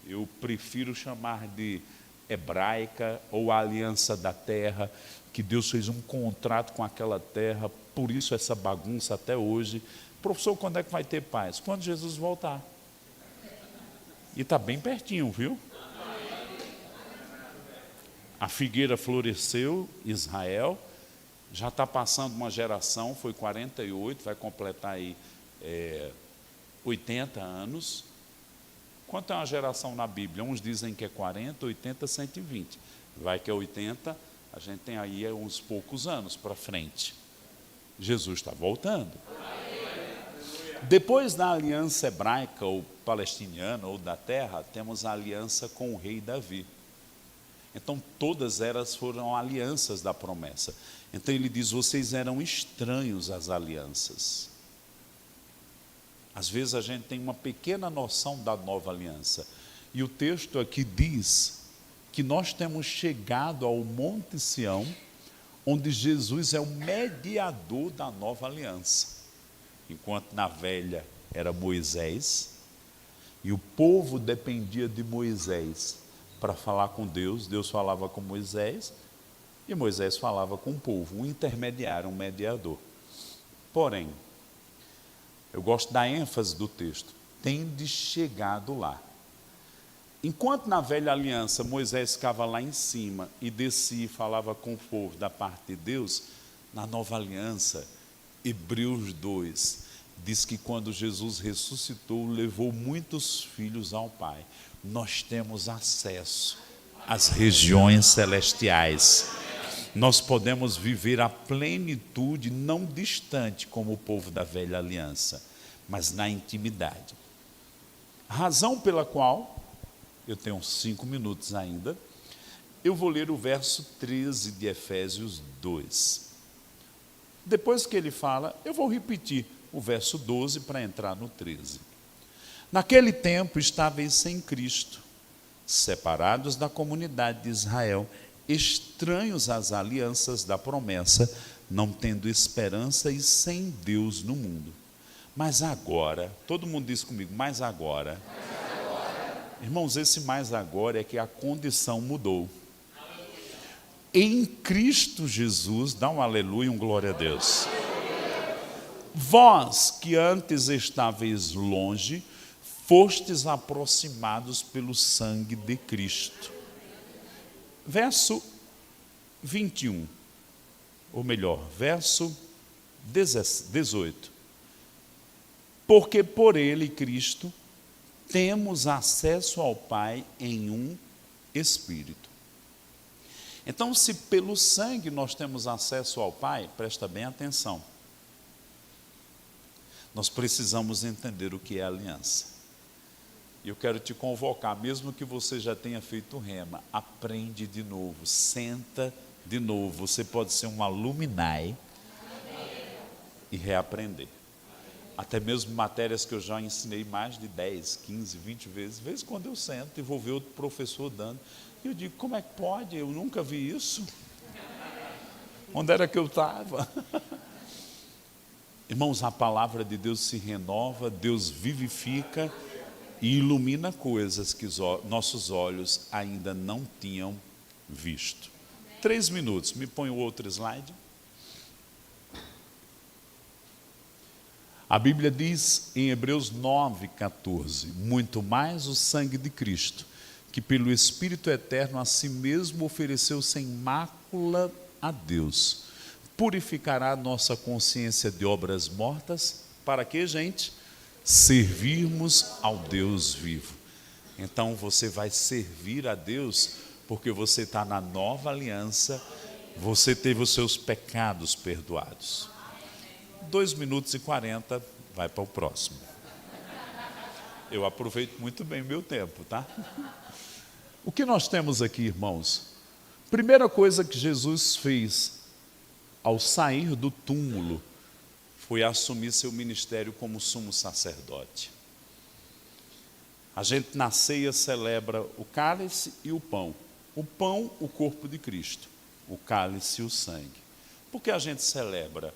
eu prefiro chamar de hebraica, ou a aliança da terra, que Deus fez um contrato com aquela terra, por isso essa bagunça até hoje. Professor, quando é que vai ter paz? Quando Jesus voltar. E está bem pertinho, viu? A figueira floresceu, Israel, já está passando uma geração, foi 48, vai completar aí 80 anos. Quanto é uma geração na Bíblia? Uns dizem que é 40, 80, 120. Vai que é 80, a gente tem aí uns poucos anos para frente. Jesus está voltando. Depois da aliança hebraica ou palestiniana ou da terra, temos a aliança com o rei Davi. Então todas elas foram alianças da promessa. Então ele diz, vocês eram estranhos às alianças. Às vezes a gente tem uma pequena noção da nova aliança. E o texto aqui diz que nós temos chegado ao Monte Sião, onde Jesus é o mediador da nova aliança. Enquanto na velha era Moisés, e o povo dependia de Moisés para falar com Deus. Deus falava com Moisés e Moisés falava com o povo, um intermediário, um mediador. Porém, eu gosto da ênfase do texto, tende chegado lá. Enquanto na velha aliança Moisés ficava lá em cima e descia e falava com o povo da parte de Deus, na nova aliança, Hebreus 2, diz que quando Jesus ressuscitou, levou muitos filhos ao Pai. Nós temos acesso às regiões celestiais. Nós podemos viver a plenitude, não distante como o povo da velha aliança, mas na intimidade. A razão pela qual, eu tenho 5 minutos ainda, eu vou ler o verso 13 de Efésios 2. Depois que ele fala, eu vou repetir o verso 12 para entrar no 13. Naquele tempo estáveis sem Cristo, separados da comunidade de Israel, estranhos às alianças da promessa, não tendo esperança e sem Deus no mundo. Mas agora, todo mundo diz comigo, mas agora. Irmãos, esse mais agora é que a condição mudou. Em Cristo Jesus, dá um aleluia e um glória a Deus. Vós que antes estáveis longe, fostes aproximados pelo sangue de Cristo. Verso 21, ou melhor, verso 18. Porque por ele, Cristo, temos acesso ao Pai em um Espírito. Então, se pelo sangue nós temos acesso ao Pai, presta bem atenção. Nós precisamos entender o que é aliança. E eu quero te convocar, mesmo que você já tenha feito rema, aprende de novo, senta de novo. Você pode ser um alumni e reaprender. Até mesmo matérias que eu já ensinei mais de 10, 15, 20 vezes. De vez em quando eu sento e vou ver outro professor dando. E eu digo, como é que pode? Eu nunca vi isso. Onde era que eu estava? Irmãos, a palavra de Deus se renova, Deus vivifica e ilumina coisas que nossos olhos ainda não tinham visto. 3 minutos, me põe o outro slide. A Bíblia diz em Hebreus 9,14, muito mais o sangue de Cristo, que pelo Espírito Eterno a si mesmo ofereceu sem mácula a Deus, purificará nossa consciência de obras mortas, para que, gente? Servirmos ao Deus vivo. Então você vai servir a Deus, porque você está na nova aliança, você teve os seus pecados perdoados. 2 minutos e 40, vai para o próximo. Eu aproveito muito bem o meu tempo, tá? O que nós temos aqui, irmãos? Primeira coisa que Jesus fez ao sair do túmulo foi assumir seu ministério como sumo sacerdote. A gente na ceia celebra o cálice e o pão. O pão, o corpo de Cristo. O cálice e o sangue. Por que a gente celebra?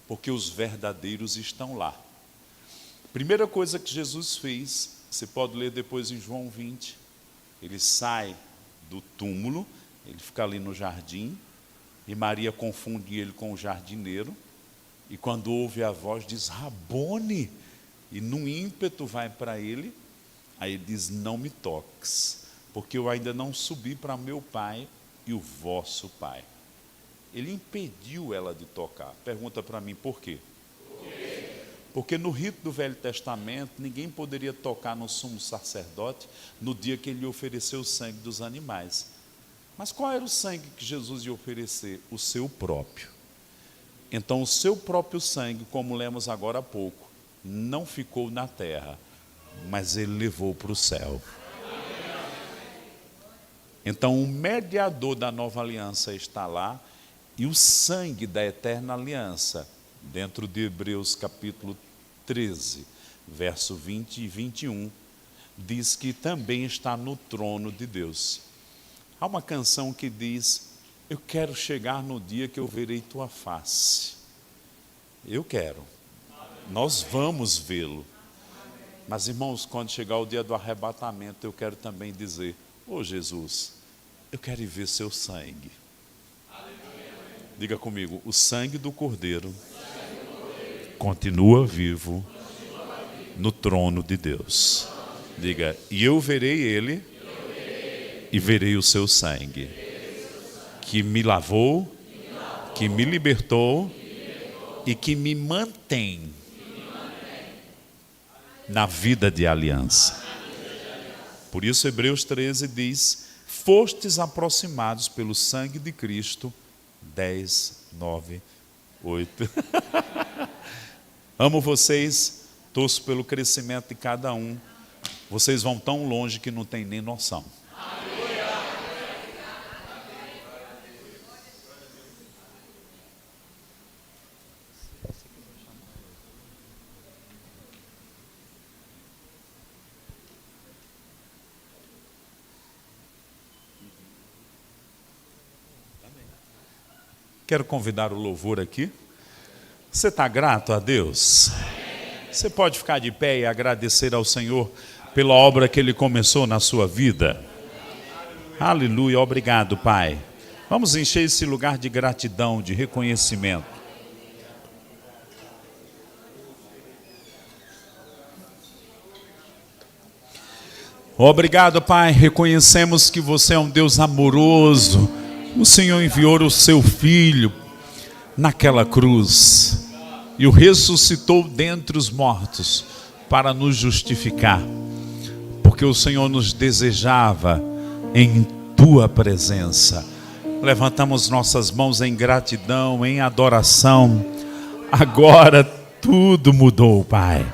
Porque os verdadeiros estão lá. Primeira coisa que Jesus fez, você pode ler depois em João 20, ele sai do túmulo, ele fica ali no jardim, e Maria confunde ele com o jardineiro, e quando ouve a voz diz, Rabone, e num ímpeto vai para ele, aí ele diz, não me toques, porque eu ainda não subi para meu pai e o vosso pai. Ele impediu ela de tocar. Pergunta para mim, por quê? Porque no rito do Velho Testamento, ninguém poderia tocar no sumo sacerdote no dia que ele ofereceu o sangue dos animais. Mas qual era o sangue que Jesus ia oferecer? O seu próprio. Então, o seu próprio sangue, como lemos agora há pouco, não ficou na terra, mas ele levou para o céu. Então, o mediador da nova aliança está lá, e o sangue da eterna aliança, dentro de Hebreus capítulo 13, verso 20 e 21, diz que também está no trono de Deus. Há uma canção que diz, eu quero chegar no dia que eu verei tua face. Eu quero. Nós vamos vê-lo. Mas, irmãos, quando chegar o dia do arrebatamento, eu quero também dizer: ô Jesus, eu quero ir ver seu sangue. Diga comigo: o sangue do Cordeiro continua vivo no trono de Deus. Diga: e eu verei ele e verei o seu sangue, que me lavou, que me libertou e que me mantém na vida de aliança. Por isso Hebreus 13 diz: fostes aproximados pelo sangue de Cristo. 10, 9, 8. Amo vocês, torço pelo crescimento de cada um. Vocês vão tão longe que não tem nem noção. Quero convidar o louvor aqui. Você está grato a Deus? Você pode ficar de pé e agradecer ao Senhor pela obra que Ele começou na sua vida? Aleluia, obrigado, Pai. Vamos encher esse lugar de gratidão, de reconhecimento. Obrigado, Pai. Reconhecemos que você é um Deus amoroso. O Senhor enviou o seu Filho naquela cruz e o ressuscitou dentre os mortos para nos justificar, porque o Senhor nos desejava em tua presença. Levantamos nossas mãos em gratidão, em adoração. Agora tudo mudou, Pai.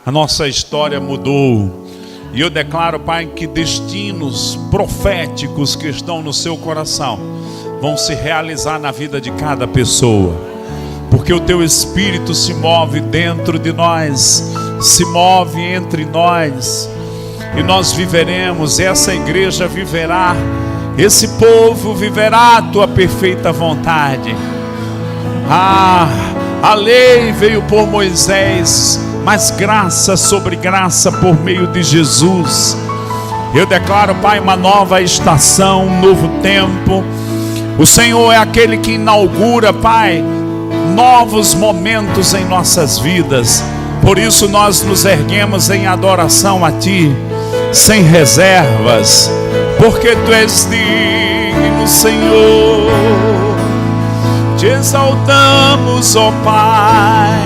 A nossa história mudou. E eu declaro, Pai, que destinos proféticos que estão no seu coração vão se realizar na vida de cada pessoa. Porque o teu Espírito se move dentro de nós, se move entre nós. E nós viveremos, essa igreja viverá, esse povo viverá a tua perfeita vontade. A lei veio por Moisés, mas graça sobre graça por meio de Jesus. Eu declaro, Pai, uma nova estação, um novo tempo. O Senhor é aquele que inaugura, Pai, novos momentos em nossas vidas. Por isso nós nos erguemos em adoração a Ti, sem reservas, porque Tu és digno, Senhor. Te exaltamos, ó Pai.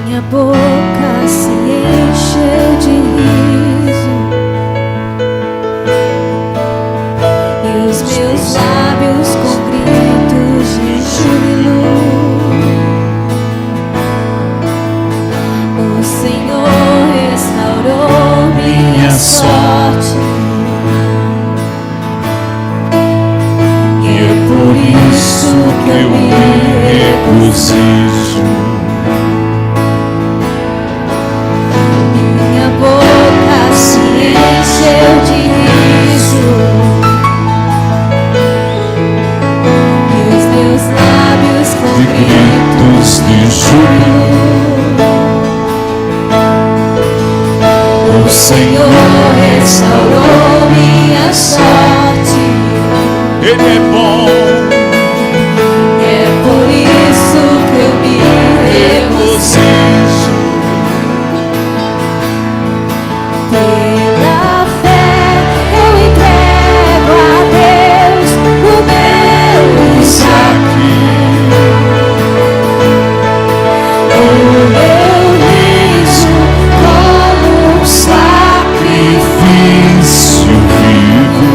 Minha boca se encheu de riso e os meus lábios com gritos de júbilo. O Senhor restaurou minha sorte e é por isso que eu me regozijo. Encheu de riso e os meus lábios com gritos de júbilo. O Senhor restaurou minha sorte. Ele é bom. É por isso que eu me regozijo. Pela fé eu entrego a Deus o meu Isaque, o meu riso como um sacrifício vivo.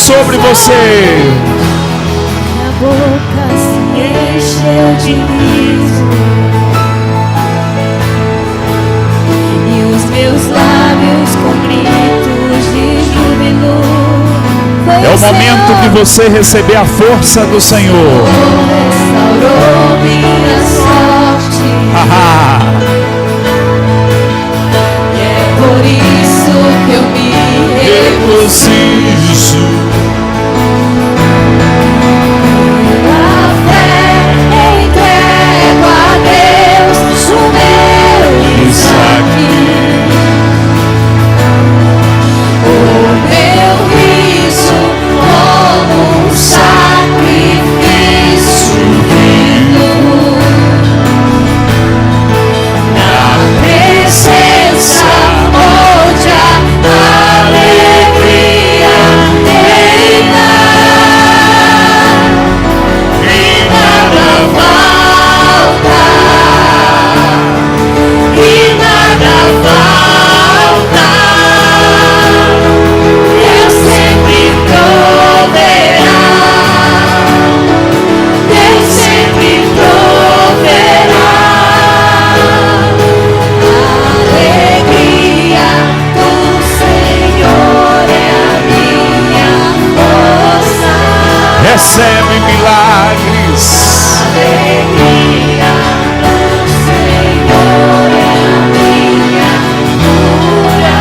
sobre você. Minha boca se encheu de riso e os meus lábios com gritos de júbilo. É o momento de você receber a força do Senhor. Restaurou minha sorte. E é por isso que eu me Regozijo. pela fé eu entrego a Deus o meu Isaque. O meu riso como um sacrifício vivo na presença onde a alegria reina e nada falta, e nada falta. Deus sempre proverá, Deus sempre proverá. A alegria do Senhor é a minha força. Recebe milagres. Alegria do Senhor é a minha cura.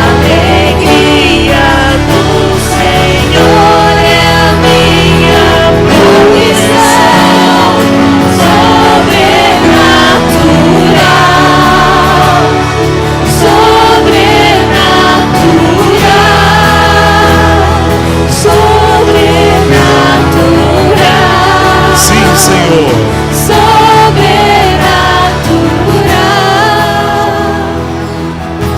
Alegria do Senhor é a minha provisão sobrenatural. Sim, Senhor. Sobrenatural.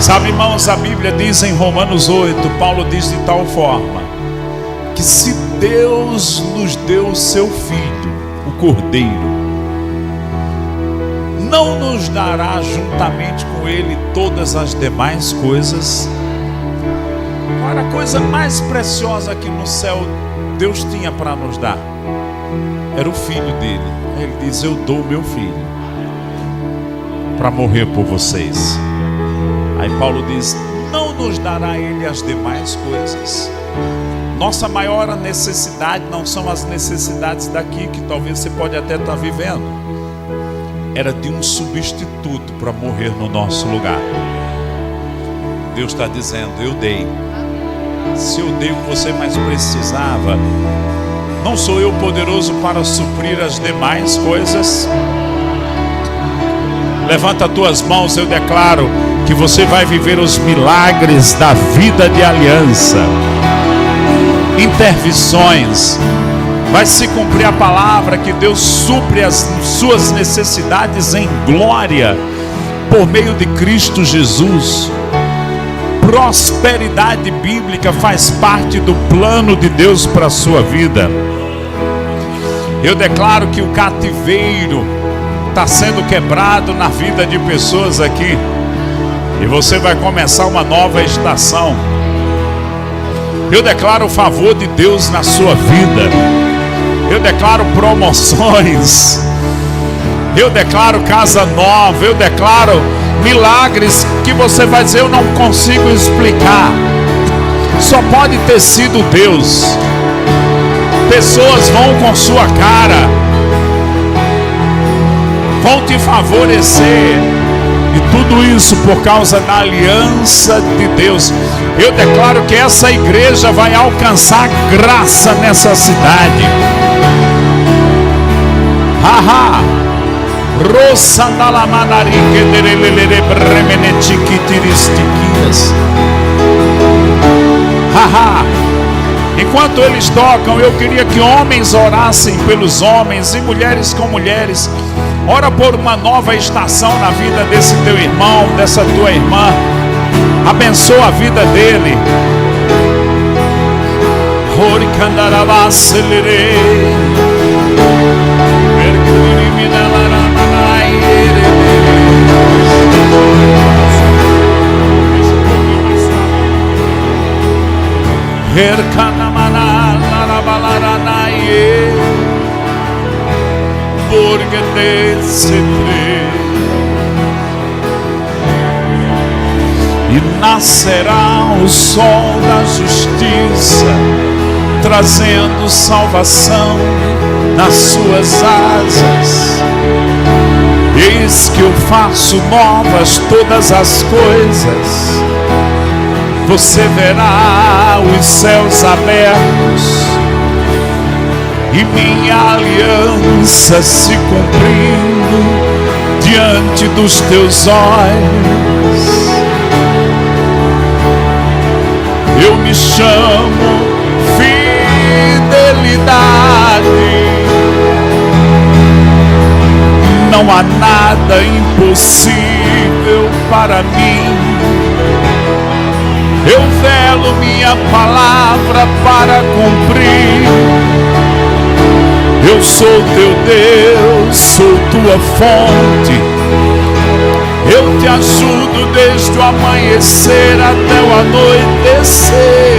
Sabe, irmãos, a Bíblia diz em Romanos 8, Paulo diz de tal forma que se Deus nos deu o seu Filho, o Cordeiro, não nos dará juntamente com ele todas as demais coisas? Qual era a coisa mais preciosa que no céu Deus tinha para nos dar? Era o Filho dele. Ele diz: eu dou o meu Filho para morrer por vocês. Aí Paulo diz: não nos dará ele as demais coisas? Nossa maior necessidade não são as necessidades daqui, que talvez você pode até estar vivendo. Era de um substituto para morrer no nosso lugar. Deus está dizendo: eu dei. Se eu dei o que você mais precisava, não sou eu poderoso para suprir as demais coisas? Levanta as tuas mãos, eu declaro que você vai viver os milagres da vida de aliança. Intervenções. Vai se cumprir a palavra que Deus supre as suas necessidades em glória por meio de Cristo Jesus. Prosperidade bíblica faz parte do plano de Deus para a sua vida. Eu declaro que o cativeiro está sendo quebrado na vida de pessoas aqui, e você vai começar uma nova estação. Eu declaro o favor de Deus na sua vida. Eu declaro promoções. Eu declaro casa nova. Eu declaro milagres que você vai dizer: eu não consigo explicar. Só pode ter sido Deus. Pessoas vão com sua cara, vão te favorecer. E tudo isso por causa da aliança de Deus. Eu declaro que essa igreja vai alcançar graça nessa cidade. Haha. Haha. Enquanto eles tocam, eu queria que homens orassem pelos homens e mulheres com mulheres. Ora por uma nova estação na vida desse teu irmão, dessa tua irmã. Abençoa a vida dele. Porque e nascerá o sol da justiça, trazendo salvação nas suas asas. Eis que eu faço novas todas as coisas. Você verá os céus abertos e minha aliança se cumprindo diante dos teus olhos. Eu me chamo fidelidade. Não há nada impossível para mim. Eu velo minha palavra para cumprir. Eu sou teu Deus, sou tua fonte. Eu te ajudo desde o amanhecer até o anoitecer.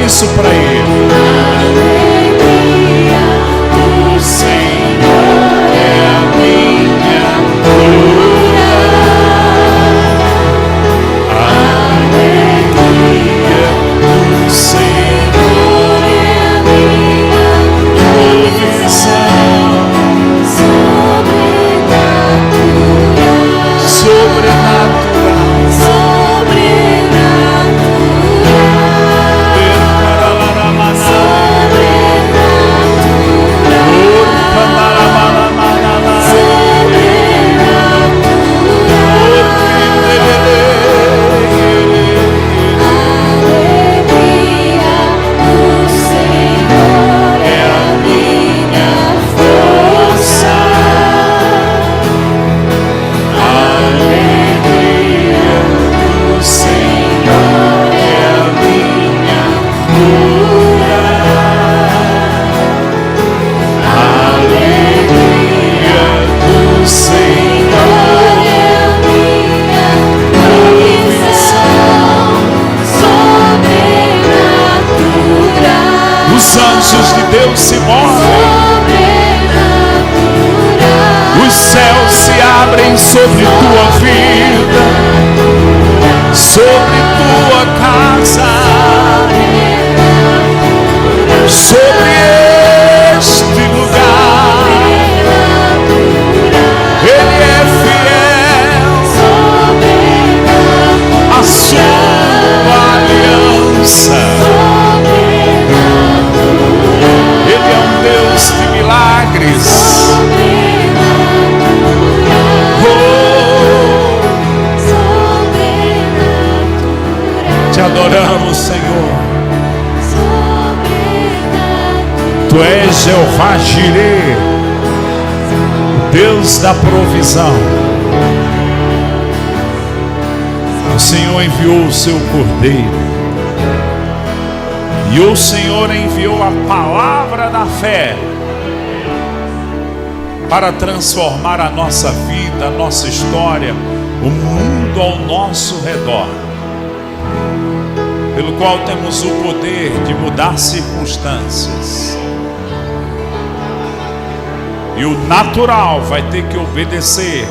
Isso para ele. Alegria do Senhor é a minha cura. Alegria do Senhor é a minha provisão. Sobrenatural. Os anjos de Deus se movem, os céus se abrem sobre tua vida, sobre tua casa, sobre este lugar. Ele é fiel à sua aliança. Ele é um Deus de milagres. Te adoramos, Senhor. Tu és Jeová Jireh, Deus da provisão. O Senhor enviou o seu Cordeiro E o Senhor enviou a palavra da fé para transformar a nossa vida, a nossa história, o mundo ao nosso redor, pelo qual temos o poder de mudar circunstâncias. E o natural vai ter que obedecer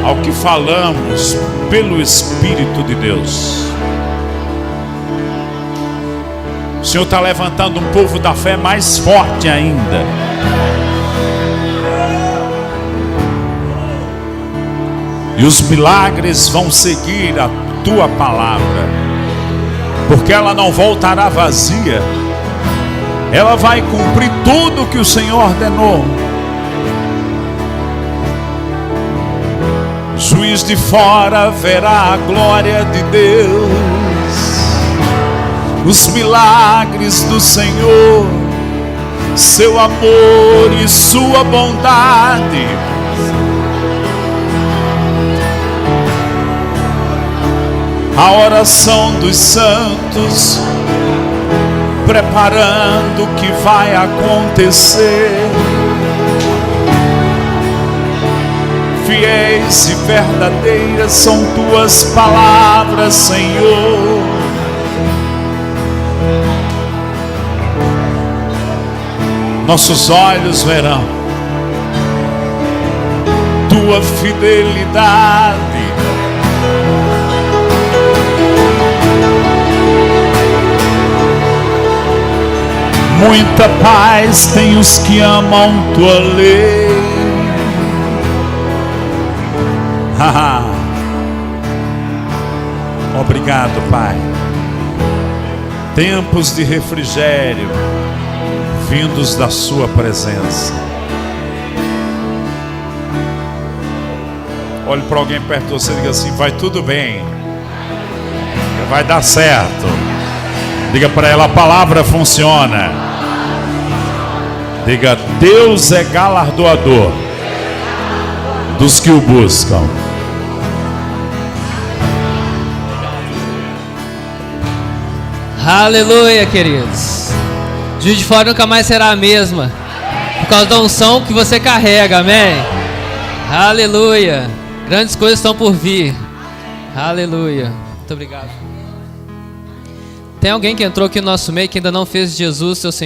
ao que falamos pelo Espírito de Deus. O Senhor está levantando um povo da fé mais forte ainda. E os milagres vão seguir a tua palavra, porque ela não voltará vazia. Ela vai cumprir tudo que o Senhor ordenou. Juiz de fora verá a glória de Deus, os milagres do Senhor, seu amor e sua bondade. A oração dos santos, preparando o que vai acontecer. Fiéis e verdadeiras são tuas palavras, Senhor. Nossos olhos verão tua fidelidade. Muita paz tem os que amam tua lei. Obrigado, Pai. Tempos de refrigério vindos da sua presença. Olhe para alguém perto de você e diga assim: vai tudo bem, vai dar certo. Diga para ela: a palavra funciona. Diga: Deus é galardoador dos que o buscam. Aleluia, queridos. Juiz de Fora nunca mais será a mesma, por causa da unção que você carrega, amém? Aleluia. Grandes coisas estão por vir. Aleluia. Muito obrigado. Tem alguém que entrou aqui no nosso meio que ainda não fez Jesus seu Senhor?